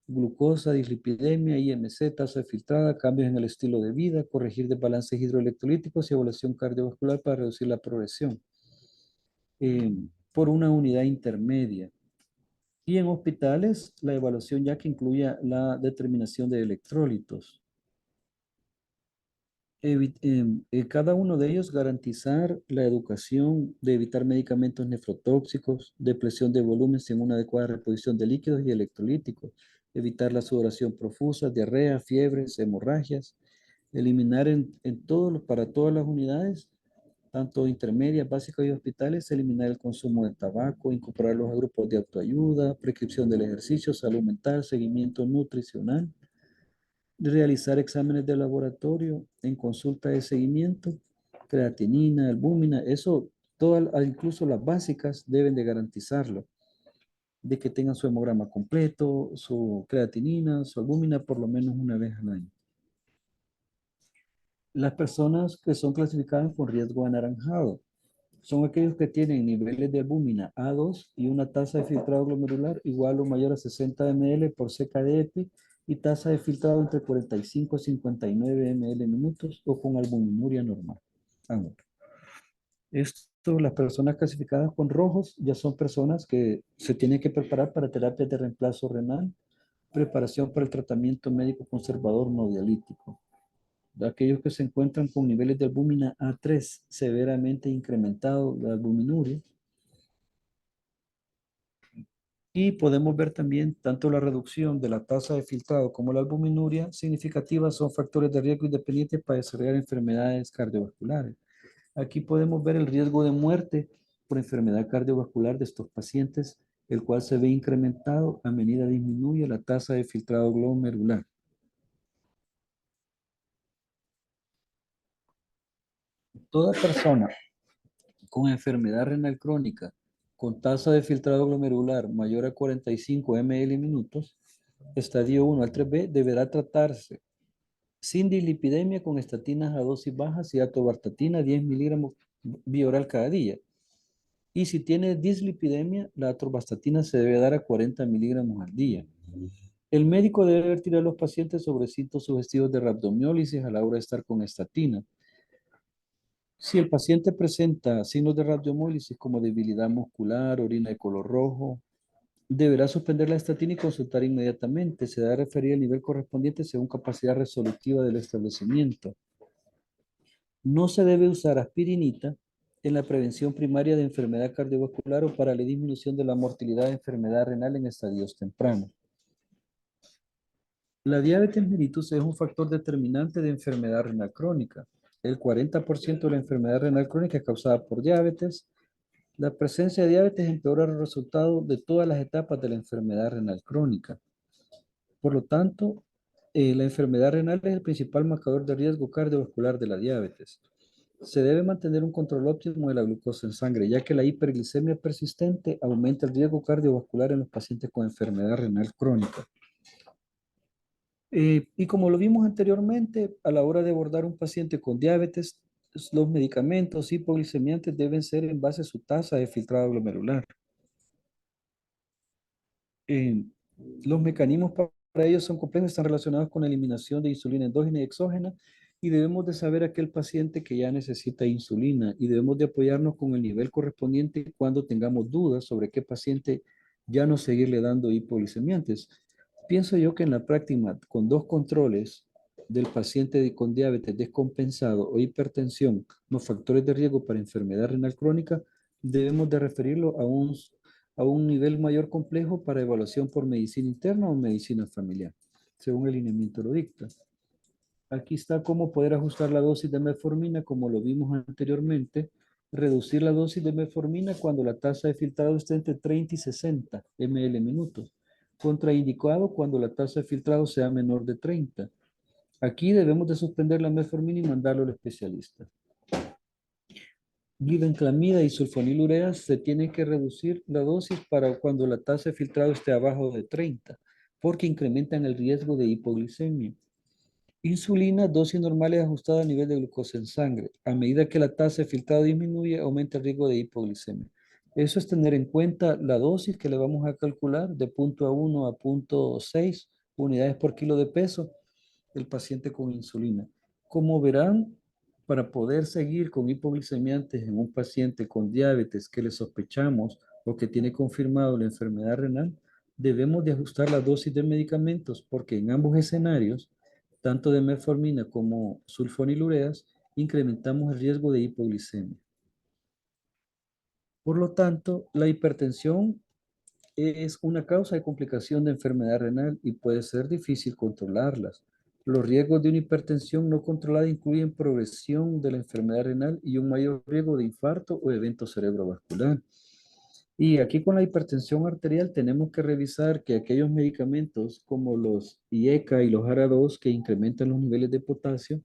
Speaker 2: glucosa, dislipidemia, IMC, tasa filtrada, cambios en el estilo de vida, corregir desbalances hidroelectrolíticos y evaluación cardiovascular para reducir la progresión. Por una unidad intermedia. Y en hospitales, la evaluación ya que incluya la determinación de electrolitos. Cada uno de ellos garantizar la educación de evitar medicamentos nefrotóxicos, depresión de volumen sin una adecuada reposición de líquidos y electrolíticos, evitar la sudoración profusa, diarrea, fiebres, hemorragias, eliminar para todas las unidades, tanto intermedias, básicas y hospitales, eliminar el consumo de tabaco, incorporarlos a grupos de autoayuda, prescripción del ejercicio, salud mental, seguimiento nutricional, realizar exámenes de laboratorio en consulta de seguimiento, creatinina, albúmina, eso, incluso las básicas deben de garantizarlo, de que tengan su hemograma completo, su creatinina, su albúmina por lo menos una vez al año. Las personas que son clasificadas con riesgo anaranjado son aquellos que tienen niveles de albúmina A2 y una tasa de filtrado glomerular igual o mayor a 60 ml por CKD-EPI y tasa de filtrado entre 45 y 59 ml minutos o con albuminuria normal. Esto, las personas clasificadas con rojos ya son personas que se tienen que preparar para terapias de reemplazo renal, preparación para el tratamiento médico conservador no dialítico. Aquellos que se encuentran con niveles de albúmina A3 severamente incrementado la albuminuria. Y podemos ver también tanto la reducción de la tasa de filtrado como la albuminuria significativa son factores de riesgo independientes para desarrollar enfermedades cardiovasculares. Aquí podemos ver el riesgo de muerte por enfermedad cardiovascular de estos pacientes, el cual se ve incrementado a medida que disminuye la tasa de filtrado glomerular. Toda persona con enfermedad renal crónica con tasa de filtrado glomerular mayor a 45 ml minutos, estadio 1 al 3B, deberá tratarse sin dislipidemia con estatinas a dosis bajas y atorvastatina 10 miligramos vía oral cada día. Y si tiene dislipidemia, la atorvastatina se debe dar a 40 miligramos al día. El médico debe advertir a los pacientes sobre síntomas sugestivos de rhabdomiólisis a la hora de estar con estatina. Si el paciente presenta signos de rhabdomiólisis como debilidad muscular, orina de color rojo, deberá suspender la estatina y consultar inmediatamente. Se debe referir al nivel correspondiente según capacidad resolutiva del establecimiento. No se debe usar aspirinita en la prevención primaria de enfermedad cardiovascular o para la disminución de la mortalidad de enfermedad renal en estadios tempranos. La diabetes mellitus es un factor determinante de enfermedad renal crónica. El 40% de la enfermedad renal crónica es causada por diabetes. La presencia de diabetes empeora el resultado de todas las etapas de la enfermedad renal crónica. Por lo tanto, la enfermedad renal es el principal marcador de riesgo cardiovascular de la diabetes. Se debe mantener un control óptimo de la glucosa en sangre, ya que la hiperglicemia persistente aumenta el riesgo cardiovascular en los pacientes con enfermedad renal crónica. Y como lo vimos anteriormente, a la hora de abordar un paciente con diabetes, los medicamentos hipoglicemiantes deben ser en base a su tasa de filtrado glomerular. Eh, los mecanismos para ellos son complejos, están relacionados con la eliminación de insulina endógena y exógena, y debemos de saber aquel paciente que ya necesita insulina y debemos de apoyarnos con el nivel correspondiente cuando tengamos dudas sobre qué paciente ya no seguirle dando hipoglicemiantes. Pienso yo que en la práctica, con dos controles del paciente con diabetes descompensado o hipertensión, los factores de riesgo para enfermedad renal crónica, debemos de referirlo a un nivel mayor complejo para evaluación por medicina interna o medicina familiar, según el lineamiento lo dicta. Aquí está cómo poder ajustar la dosis de metformina, como lo vimos anteriormente. Reducir la dosis de metformina cuando la tasa de filtrado esté entre 30 y 60 ml minutos. Contraindicado cuando la tasa de filtrado sea menor de 30. Aquí debemos de suspender la metformina y mandarlo al especialista. Glibenclamida y sulfonilureas se tiene que reducir la dosis para cuando la tasa de filtrado esté abajo de 30, porque incrementan el riesgo de hipoglicemia. Insulina, dosis normales ajustadas a nivel de glucosa en sangre. A medida que la tasa de filtrado disminuye, aumenta el riesgo de hipoglicemia. Eso es tener en cuenta la dosis que le vamos a calcular de punto a 1 a punto 6 unidades por kilo de peso del paciente con insulina. Como verán, para poder seguir con hipoglicemiantes en un paciente con diabetes que le sospechamos o que tiene confirmado la enfermedad renal, debemos de ajustar la dosis de medicamentos porque en ambos escenarios, tanto de metformina como sulfonilureas, incrementamos el riesgo de hipoglicemia. Por lo tanto, la hipertensión es una causa de complicación de enfermedad renal y puede ser difícil controlarlas. Los riesgos de una hipertensión no controlada incluyen progresión de la enfermedad renal y un mayor riesgo de infarto o evento cerebrovascular. Y aquí con la hipertensión arterial tenemos que revisar que aquellos medicamentos como los IECA y los ARA2 que incrementan los niveles de potasio,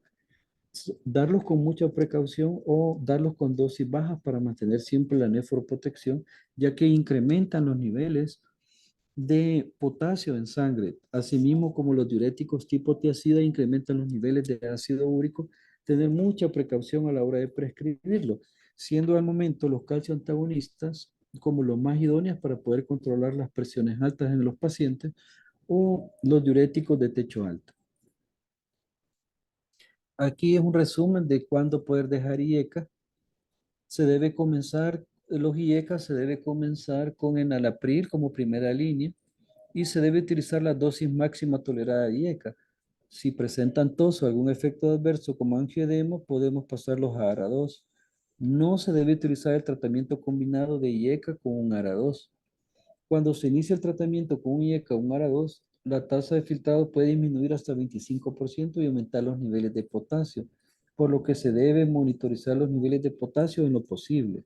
Speaker 2: darlos con mucha precaución o darlos con dosis bajas para mantener siempre la nefroprotección, ya que incrementan los niveles de potasio en sangre. Asimismo, como los diuréticos tipo tiazida incrementan los niveles de ácido úrico, tener mucha precaución a la hora de prescribirlo, siendo al momento los calcio antagonistas como los más idóneos para poder controlar las presiones altas en los pacientes o los diuréticos de techo alto. Aquí es un resumen de cuándo poder dejar IECA. Se debe comenzar, los IECA se debe comenzar con enalapril como primera línea y se debe utilizar la dosis máxima tolerada de IECA. Si presentan tos o algún efecto adverso como angioedema, podemos pasarlos a ARA2. No se debe utilizar el tratamiento combinado de IECA con un ARA2. Cuando se inicia el tratamiento con un IECA o un ARA2, la tasa de filtrado puede disminuir hasta 25% y aumentar los niveles de potasio, por lo que se debe monitorizar los niveles de potasio en lo posible.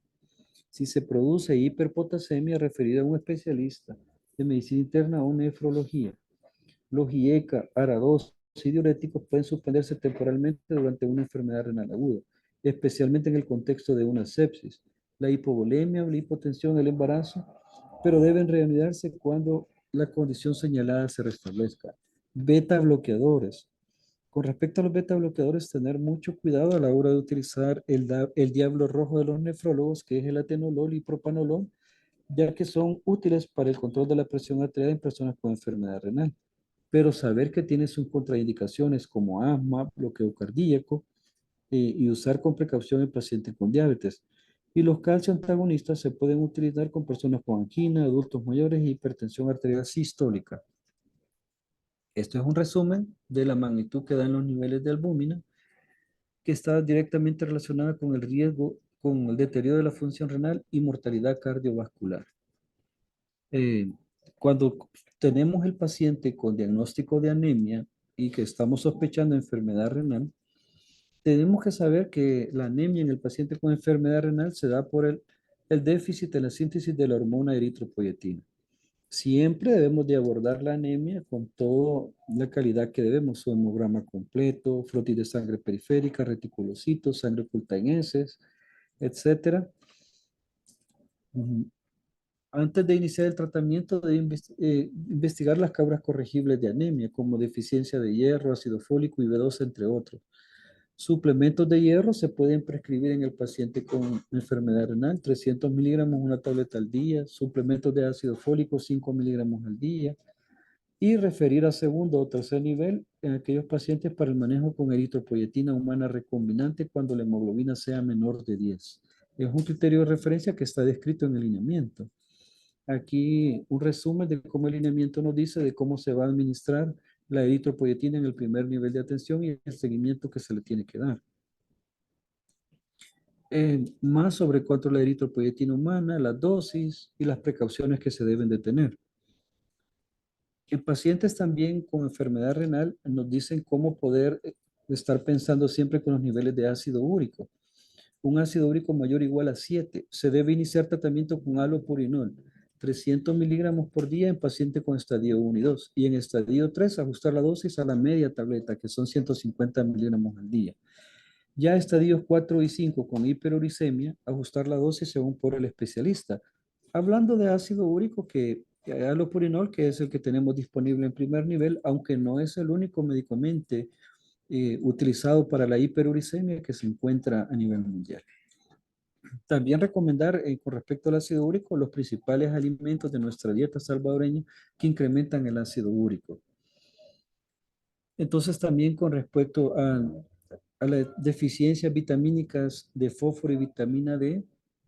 Speaker 2: Si se produce hiperpotasemia, referir a un especialista de medicina interna o nefrología. Los IECA, ARA2 y diuréticos pueden suspenderse temporalmente durante una enfermedad renal aguda. especialmente en el contexto de una sepsis, la hipovolemia o la hipotensión, el embarazo, pero deben reanudarse cuando la condición señalada se restablezca. Beta bloqueadores. Con respecto a los beta bloqueadores, tener mucho cuidado a la hora de utilizar el diablo rojo de los nefrólogos, que es el atenolol y propanolol, ya que son útiles para el control de la presión arterial en personas con enfermedad renal. Pero saber que tiene sus contraindicaciones como asma, bloqueo cardíaco, y usar con precaución en pacientes con diabetes. Y los calcio antagonistas se pueden utilizar con personas con angina, adultos mayores y hipertensión arterial sistólica. Esto es un resumen de la magnitud que dan los niveles de albúmina, que está directamente relacionada con el riesgo, con el deterioro de la función renal y mortalidad cardiovascular. Eh, Cuando tenemos el paciente con diagnóstico de anemia y que estamos sospechando enfermedad renal, tenemos que saber que la anemia en el paciente con enfermedad renal se da por el déficit en la síntesis de la hormona eritropoyetina. Siempre debemos de abordar la anemia con toda la calidad que debemos, su hemograma completo, frotis de sangre periférica, reticulocitos, sangre oculta en heces, etcétera. Ujú. Antes de iniciar el tratamiento, debe investigar las causas corregibles de anemia, como deficiencia de hierro, ácido fólico y B12, entre otros. Suplementos de hierro se pueden prescribir en el paciente con enfermedad renal, 300 miligramos una tableta al día, suplementos de ácido fólico, 5 miligramos al día, y referir a segundo o tercer nivel en aquellos pacientes para el manejo con eritropoyetina humana recombinante cuando la hemoglobina sea menor de 10. Es un criterio de referencia que está descrito en el lineamiento. Aquí un resumen de cómo el lineamiento nos dice de cómo se va a administrar la eritropoyetina en el primer nivel de atención y el seguimiento que se le tiene que dar. Más sobre cuánto la eritropoyetina humana, la dosis y las precauciones que se deben de tener. En pacientes también con enfermedad renal nos dicen cómo poder estar pensando siempre con los niveles de ácido úrico. Un ácido úrico mayor o igual a 7. Se debe iniciar tratamiento con alopurinol, 300 miligramos por día en paciente con estadio 1 y 2. Y en estadio 3 ajustar la dosis a la media tableta, que son 150 miligramos al día. Ya estadios 4 y 5 con hiperuricemia, ajustar la dosis según por el especialista. Hablando de ácido úrico, que alopurinol, que es el que tenemos disponible en primer nivel, aunque no es el único medicamento utilizado para la hiperuricemia que se encuentra a nivel mundial. También recomendar con respecto al ácido úrico los principales alimentos de nuestra dieta salvadoreña que incrementan el ácido úrico. Entonces también con respecto a las deficiencias vitamínicas de fósforo y vitamina D,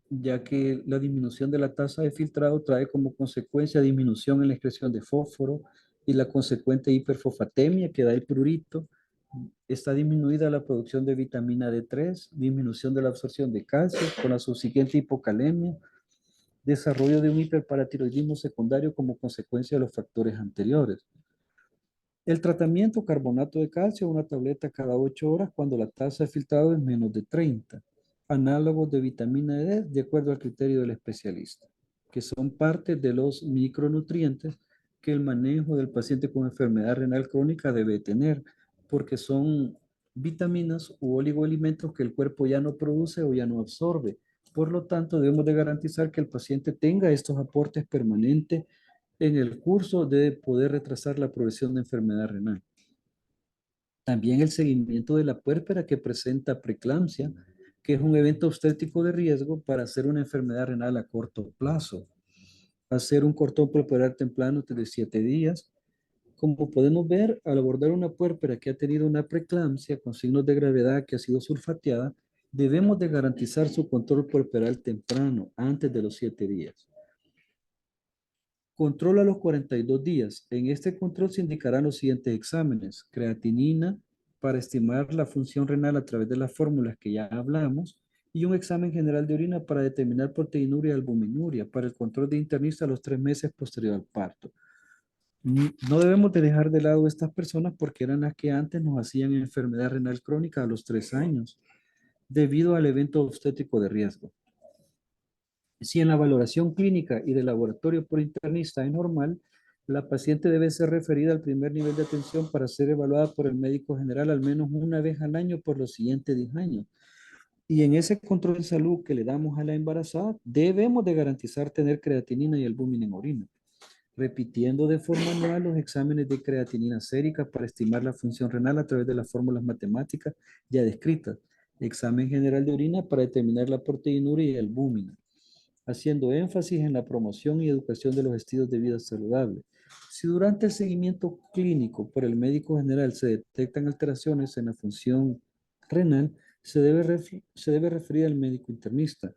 Speaker 2: ya que la disminución de la tasa de filtrado trae como consecuencia disminución en la excreción de fósforo y la consecuente hiperfosfatemia que da el prurito. Está disminuida la producción de vitamina D3, disminución de la absorción de calcio con la subsiguiente hipocalemia, desarrollo de un hiperparatiroidismo secundario como consecuencia de los factores anteriores. El tratamiento carbonato de calcio, una tableta cada 8 horas cuando la tasa de filtrado es menos de 30. Análogos de vitamina D de acuerdo al criterio del especialista, que son parte de los micronutrientes que el manejo del paciente con enfermedad renal crónica debe tener, porque son vitaminas u oligoelementos que el cuerpo ya no produce o ya no absorbe. Por lo tanto, debemos de garantizar que el paciente tenga estos aportes permanentes en el curso de poder retrasar la progresión de enfermedad renal. También el seguimiento de la puérpera que presenta preeclampsia, que es un evento obstétrico de riesgo para hacer una enfermedad renal a corto plazo. Hacer un cortón puerperal temprano de 7 días. Como podemos ver, al abordar una puérpera que ha tenido una preeclampsia con signos de gravedad que ha sido sulfateada, debemos de garantizar su control puerperal temprano, antes de los 7 días. Control a los 42 días. En este control se indicarán los siguientes exámenes. Creatinina para estimar la función renal a través de las fórmulas que ya hablamos y un examen general de orina para determinar proteinuria y albuminuria para el control de internista a los 3 meses posterior al parto. No debemos de dejar de lado estas personas porque eran las que antes nos hacían enfermedad renal crónica a los 3 años debido al evento obstétrico de riesgo. Si en la valoración clínica y de laboratorio por internista es normal, la paciente debe ser referida al primer nivel de atención para ser evaluada por el médico general al menos una vez al año por los siguientes 10 años. Y en ese control de salud que le damos a la embarazada, debemos de garantizar tener creatinina y albúmina en orina, repitiendo de forma anual los exámenes de creatinina sérica para estimar la función renal a través de las fórmulas matemáticas ya descritas, examen general de orina para determinar la proteinúria y albúmina, haciendo énfasis en la promoción y educación de los estilos de vida saludables. Si durante el seguimiento clínico por el médico general se detectan alteraciones en la función renal, se debe referir al médico internista.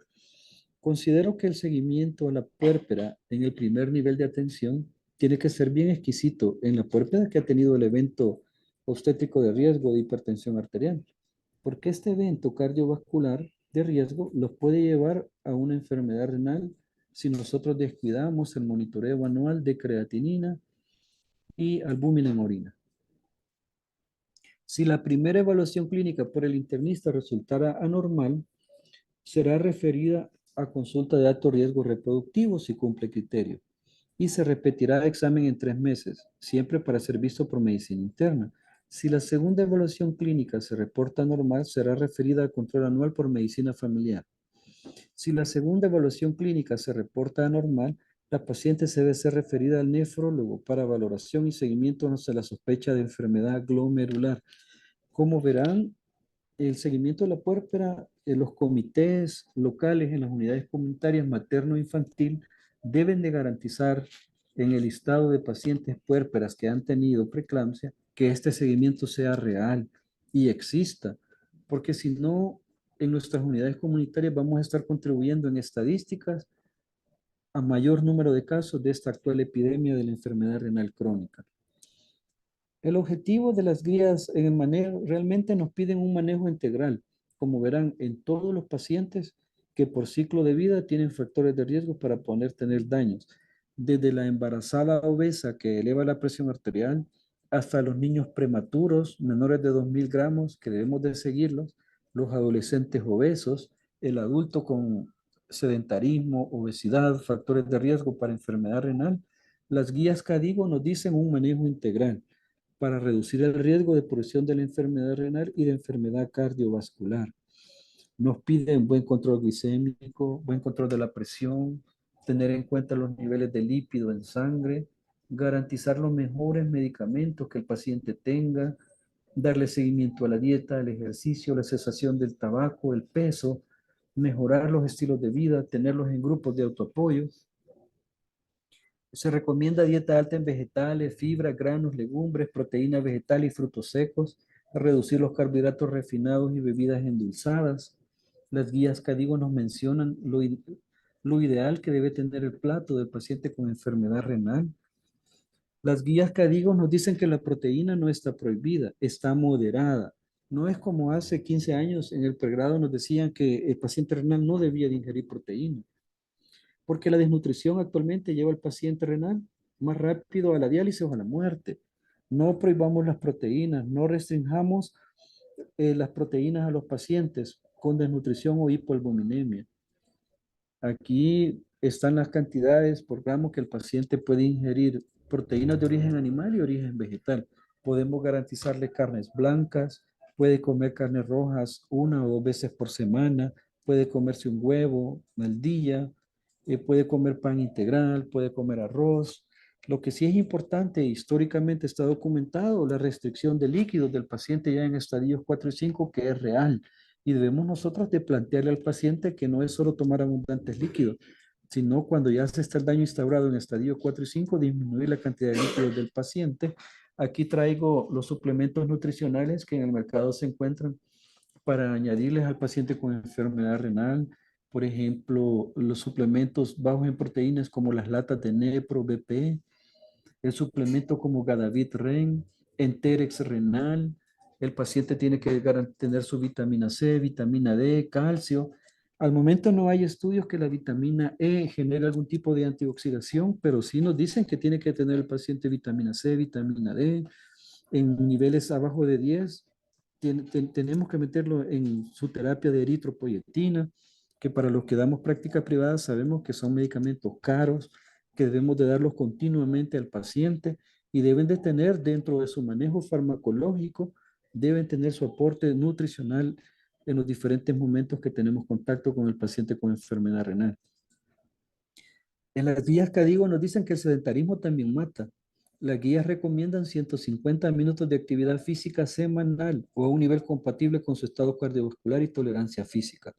Speaker 2: Considero que el seguimiento a la puérpera en el primer nivel de atención tiene que ser bien exquisito en la puérpera que ha tenido el evento obstétrico de riesgo de hipertensión arterial, porque este evento cardiovascular de riesgo los puede llevar a una enfermedad renal si nosotros descuidamos el monitoreo anual de creatinina y albúmina en orina. Si la primera evaluación clínica por el internista resultara anormal, será referida a consulta de alto riesgo reproductivo si cumple criterio y se repetirá el examen en 3 meses, siempre para ser visto por medicina interna. Si la segunda evaluación clínica se reporta normal, será referida al control anual por medicina familiar. Si la segunda evaluación clínica se reporta anormal, la paciente se debe ser referida al nefrólogo para valoración y seguimiento ante la sospecha de enfermedad glomerular. Como verán, el seguimiento de la puérpera en los comités locales, en las unidades comunitarias materno-infantil, deben de garantizar en el listado de pacientes puérperas que han tenido preeclampsia que este seguimiento sea real y exista, porque si no, en nuestras unidades comunitarias vamos a estar contribuyendo en estadísticas a mayor número de casos de esta actual epidemia de la enfermedad renal crónica. El objetivo de las guías en el manejo realmente nos piden un manejo integral, como verán en todos los pacientes que por ciclo de vida tienen factores de riesgo para poder tener daños, desde la embarazada obesa que eleva la presión arterial hasta los niños prematuros menores de 2000 gramos que debemos de seguirlos, los adolescentes obesos, el adulto con sedentarismo, obesidad, factores de riesgo para enfermedad renal. Las guías CADIGO nos dicen un manejo integral para reducir el riesgo de progresión de la enfermedad renal y de enfermedad cardiovascular. Nos piden buen control glicémico, buen control de la presión, tener en cuenta los niveles de lípido en sangre, garantizar los mejores medicamentos que el paciente tenga, darle seguimiento a la dieta, el ejercicio, la cesación del tabaco, el peso, mejorar los estilos de vida, tenerlos en grupos de autoapoyo. Se recomienda dieta alta en vegetales, fibra, granos, legumbres, proteínas vegetales y frutos secos, reducir los carbohidratos refinados y bebidas endulzadas. Las guías CADIGO nos mencionan lo ideal que debe tener el plato del paciente con enfermedad renal. Las guías CADIGO nos dicen que la proteína no está prohibida, está moderada. No es como hace 15 años en el pregrado nos decían que el paciente renal no debía de ingerir proteína, porque la desnutrición actualmente lleva al paciente renal más rápido a la diálisis o a la muerte. No prohibamos las proteínas, no restringamos las proteínas a los pacientes con desnutrición o hipoalbuminemia. Aquí están las cantidades por gramo que el paciente puede ingerir proteínas de origen animal y origen vegetal. Podemos garantizarle carnes blancas, puede comer carnes rojas 1 o 2 veces por semana, puede comerse un huevo al día, puede comer pan integral, puede comer arroz. Lo que sí es importante, históricamente está documentado, la restricción de líquidos del paciente ya en estadios 4 y 5, que es real. Y debemos nosotros de plantearle al paciente que no es solo tomar abundantes líquidos, sino cuando ya se está el daño instaurado en estadio 4 y 5, disminuir la cantidad de líquidos del paciente. Aquí traigo los suplementos nutricionales que en el mercado se encuentran para añadirles al paciente con enfermedad renal. Por ejemplo, los suplementos bajos en proteínas como las latas de Nepro, BP, el suplemento como Gadavit Ren, Enterex renal. El paciente tiene que tener su vitamina C, vitamina D, calcio. Al momento no hay estudios que la vitamina E genere algún tipo de antioxidación, pero sí nos dicen que tiene que tener el paciente vitamina C, vitamina D en niveles abajo de 10. Tenemos que meterlo en su terapia de eritropoyetina, que para los que damos práctica privada sabemos que son medicamentos caros, que debemos de darlos continuamente al paciente y deben de tener dentro de su manejo farmacológico, deben tener su aporte nutricional en los diferentes momentos que tenemos contacto con el paciente con enfermedad renal. En las guías CADIGO nos dicen que el sedentarismo también mata. Las guías recomiendan 150 minutos de actividad física semanal o a un nivel compatible con su estado cardiovascular y tolerancia física.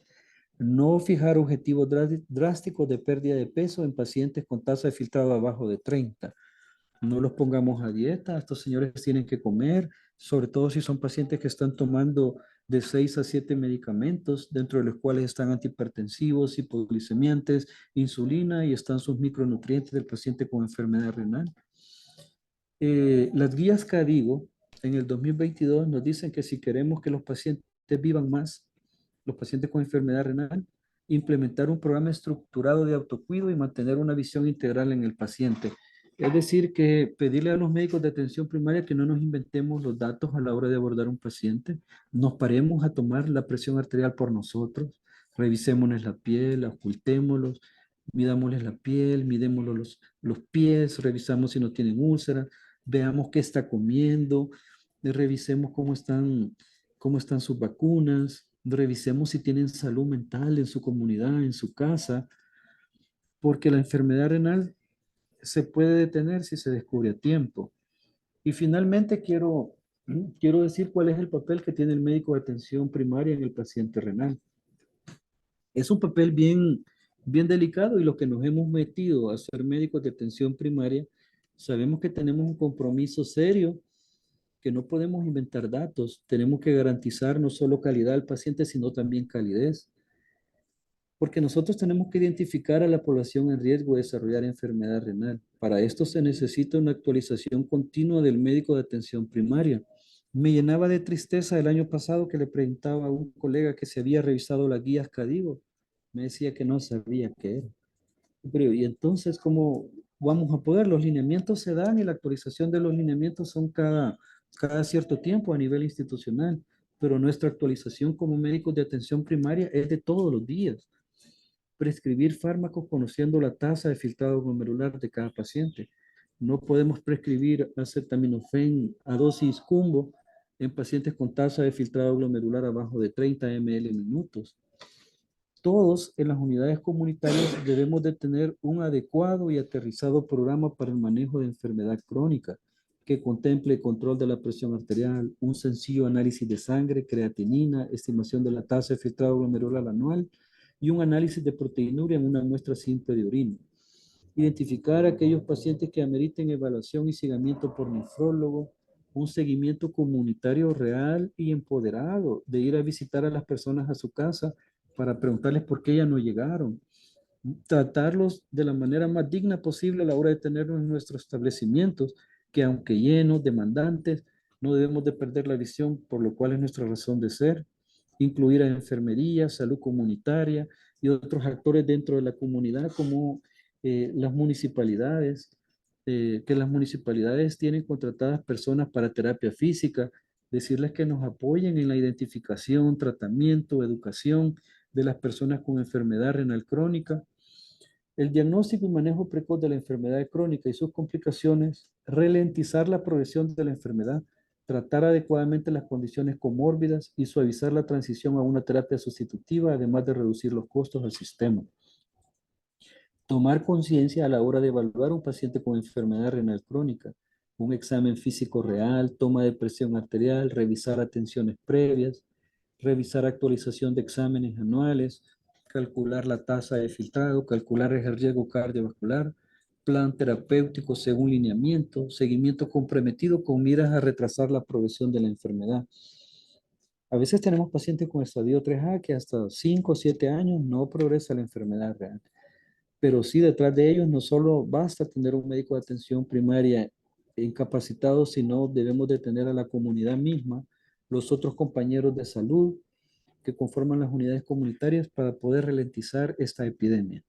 Speaker 2: No fijar objetivos drásticos de pérdida de peso en pacientes con tasa de filtrado abajo de 30. No los pongamos a dieta, estos señores tienen que comer, sobre todo si son pacientes que están tomando de 6 a 7 medicamentos, dentro de los cuales están antihipertensivos, hipoglicemiantes, insulina y están sus micronutrientes del paciente con enfermedad renal. Las guías CADIGO en el 2022 nos dicen que si queremos que los pacientes vivan más, los pacientes con enfermedad renal, implementar un programa estructurado de autocuido y mantener una visión integral en el paciente. Es decir, que pedirle a los médicos de atención primaria que no nos inventemos los datos a la hora de abordar un paciente, nos paremos a tomar la presión arterial por nosotros, revisémonos la piel, ocultémoslos, midámosles la piel, midémosle los pies, revisamos si no tienen úlceras, veamos qué está comiendo, revisemos cómo están sus vacunas, revisemos si tienen salud mental en su comunidad, en su casa, porque la enfermedad renal se puede detener si se descubre a tiempo. Y finalmente quiero decir cuál es el papel que tiene el médico de atención primaria en el paciente renal. Es un papel bien delicado y los que nos hemos metido a ser médicos de atención primaria, sabemos que tenemos un compromiso serio, que no podemos inventar datos, tenemos que garantizar no solo calidad al paciente, sino también calidez. Porque nosotros tenemos que identificar a la población en riesgo de desarrollar enfermedad renal. Para esto se necesita una actualización continua del médico de atención primaria. Me llenaba de tristeza el año pasado que le preguntaba a un colega que se había revisado las guías CADIGO. Me decía que no sabía qué era. Pero, ¿y entonces cómo vamos a poder? Los lineamientos se dan y la actualización de los lineamientos son cada cierto tiempo a nivel institucional, pero nuestra actualización como médicos de atención primaria es de todos los días. Prescribir fármacos conociendo la tasa de filtrado glomerular de cada paciente. No podemos prescribir acetaminofén a dosis combo en pacientes con tasa de filtrado glomerular abajo de 30 ml en minutos. Todos en las unidades comunitarias debemos de tener un adecuado y aterrizado programa para el manejo de enfermedad crónica que contemple control de la presión arterial, un sencillo análisis de sangre, creatinina, estimación de la tasa de filtrado glomerular anual y un análisis de proteinuria en una muestra simple de orina. Identificar a aquellos pacientes que ameriten evaluación y seguimiento por nefrólogo, un seguimiento comunitario real y empoderado, de ir a visitar a las personas a su casa para preguntarles por qué ya no llegaron. Tratarlos de la manera más digna posible a la hora de tenerlos en nuestros establecimientos, que aunque llenos, demandantes, no debemos de perder la visión, por lo cual es nuestra razón de ser. Incluir a enfermería, salud comunitaria y otros actores dentro de la comunidad como las municipalidades, que las municipalidades tienen contratadas personas para terapia física, decirles que nos apoyen en la identificación, tratamiento, educación de las personas con enfermedad renal crónica. El diagnóstico y manejo precoz de la enfermedad crónica y sus complicaciones, ralentizar la progresión de la enfermedad, tratar adecuadamente las condiciones comórbidas y suavizar la transición a una terapia sustitutiva, además de reducir los costos al sistema. Tomar conciencia a la hora de evaluar a un paciente con enfermedad renal crónica, un examen físico real, toma de presión arterial, revisar atenciones previas, revisar actualización de exámenes anuales, calcular la tasa de filtrado, calcular el riesgo cardiovascular, plan terapéutico según lineamiento, seguimiento comprometido con miras a retrasar la progresión de la enfermedad. A veces tenemos pacientes con estadio 3A que hasta 5 o 7 años no progresa la enfermedad real. Pero sí, detrás de ellos no solo basta tener un médico de atención primaria incapacitado, sino debemos de tener a la comunidad misma, los otros compañeros de salud que conforman las unidades comunitarias para poder ralentizar esta epidemia.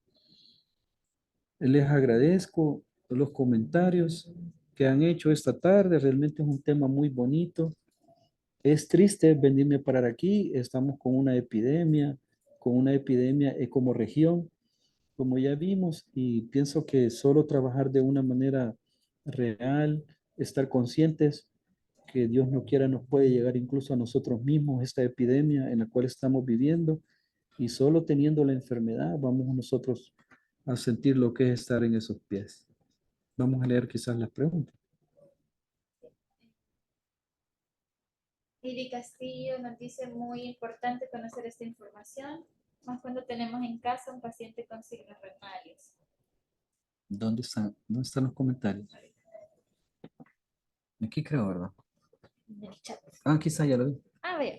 Speaker 2: Les agradezco los comentarios que han hecho esta tarde, realmente es un tema muy bonito. Es triste venirme a parar aquí, estamos con una epidemia como región, como ya vimos, y pienso que solo trabajar de una manera real, estar conscientes que Dios no quiera nos puede llegar incluso a nosotros mismos esta epidemia en la cual estamos viviendo y solo teniendo la enfermedad vamos nosotros a sentir lo que es estar en esos pies. Vamos a leer quizás las preguntas.
Speaker 1: Lili Castillo nos dice muy importante conocer esta información, más cuando tenemos en casa un paciente con signos renales.
Speaker 2: ¿Dónde están los comentarios? Aquí creo, ¿verdad?
Speaker 1: En el chat.
Speaker 2: Ah, quizá ya lo vi.
Speaker 1: A ver,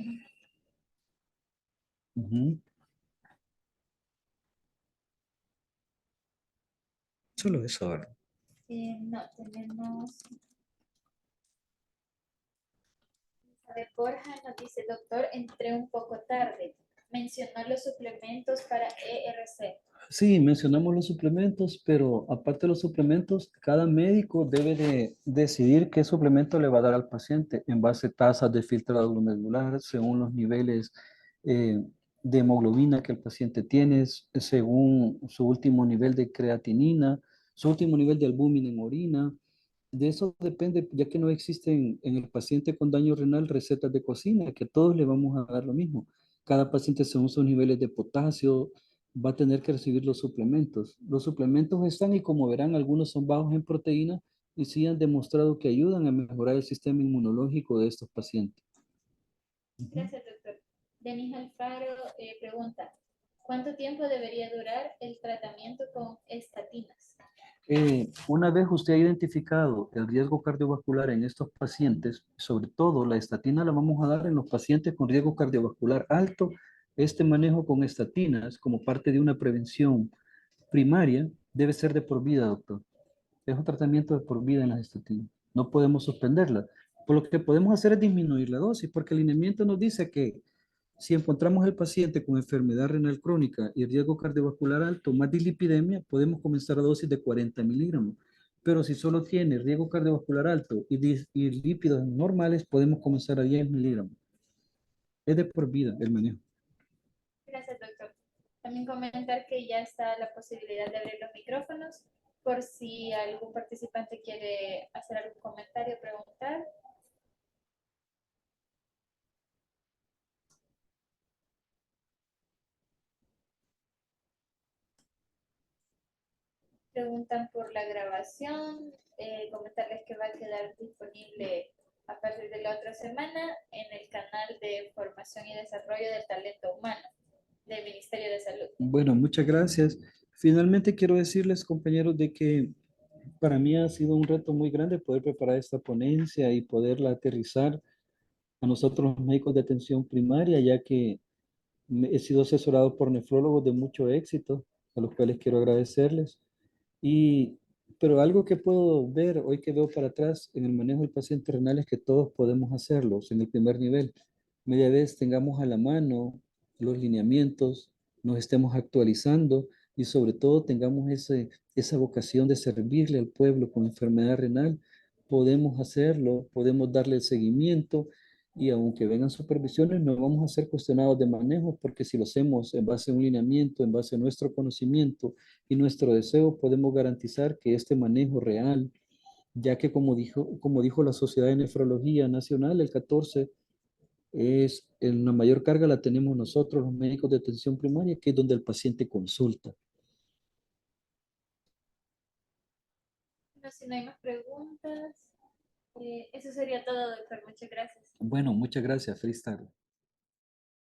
Speaker 2: Ujú. Solo eso, ¿verdad?
Speaker 1: no, tenemos... De Borja nos dice, doctor, entré un poco tarde. Mencionó los suplementos para ERC.
Speaker 2: Sí, mencionamos los suplementos, pero aparte de los suplementos, cada médico debe de decidir qué suplemento le va a dar al paciente en base a tasas de filtrado glomerular, según los niveles eh, de hemoglobina que el paciente tiene, según su último nivel de creatinina, su último nivel de albúmina en orina. De eso depende, ya que no existen en el paciente con daño renal recetas de cocina, que todos le vamos a dar lo mismo. Cada paciente según sus niveles de potasio va a tener que recibir los suplementos. Los suplementos están y como verán, algunos son bajos en proteína y sí han demostrado que ayudan a mejorar el sistema inmunológico de estos pacientes. Ujú.
Speaker 1: Gracias, doctor. Denis Alfaro pregunta, ¿cuánto tiempo debería durar el tratamiento con estatinas?
Speaker 2: Una vez usted ha identificado el riesgo cardiovascular en estos pacientes, sobre todo la estatina la vamos a dar en los pacientes con riesgo cardiovascular alto. Este manejo con estatinas como parte de una prevención primaria debe ser de por vida, doctor. Es un tratamiento de por vida en las estatinas. No podemos suspenderla. Por lo que podemos hacer es disminuir la dosis, porque el lineamiento nos dice que si encontramos el paciente con enfermedad renal crónica y riesgo cardiovascular alto, más dislipidemia, podemos comenzar a dosis de 40 miligramos. Pero si solo tiene riesgo cardiovascular alto y lípidos normales, podemos comenzar a 10 miligramos. Es de por vida el manejo.
Speaker 1: Gracias, doctor. También comentar que ya está la posibilidad de abrir los micrófonos por si algún participante quiere hacer algún comentario o preguntar. Preguntan por la grabación, comentarles que va a quedar disponible a partir de la otra semana en el canal de formación y desarrollo del talento humano del Ministerio de Salud.
Speaker 2: Bueno, muchas gracias. Finalmente quiero decirles, compañeros, de que para mí ha sido un reto muy grande poder preparar esta ponencia y poderla aterrizar a nosotros los médicos de atención primaria, ya que he sido asesorado por nefrólogos de mucho éxito, a los cuales quiero agradecerles. Y, pero algo que puedo ver hoy que veo para atrás en el manejo del paciente renal es que todos podemos hacerlos en el primer nivel. Media vez tengamos a la mano los lineamientos, nos estemos actualizando y sobre todo tengamos esa vocación de servirle al pueblo con enfermedad renal, podemos hacerlo, podemos darle el seguimiento y aunque vengan supervisiones, no vamos a ser cuestionados de manejo porque si lo hacemos en base a un lineamiento, en base a nuestro conocimiento, y nuestro deseo, podemos garantizar que este manejo real, ya que como dijo la Sociedad de Nefrología Nacional, el 14 es en la mayor carga la tenemos nosotros, los médicos de atención primaria, que es donde el paciente consulta.
Speaker 1: No, si no hay más preguntas, eso sería todo, doctor. Muchas gracias.
Speaker 2: Bueno, muchas gracias. Feliz tarde.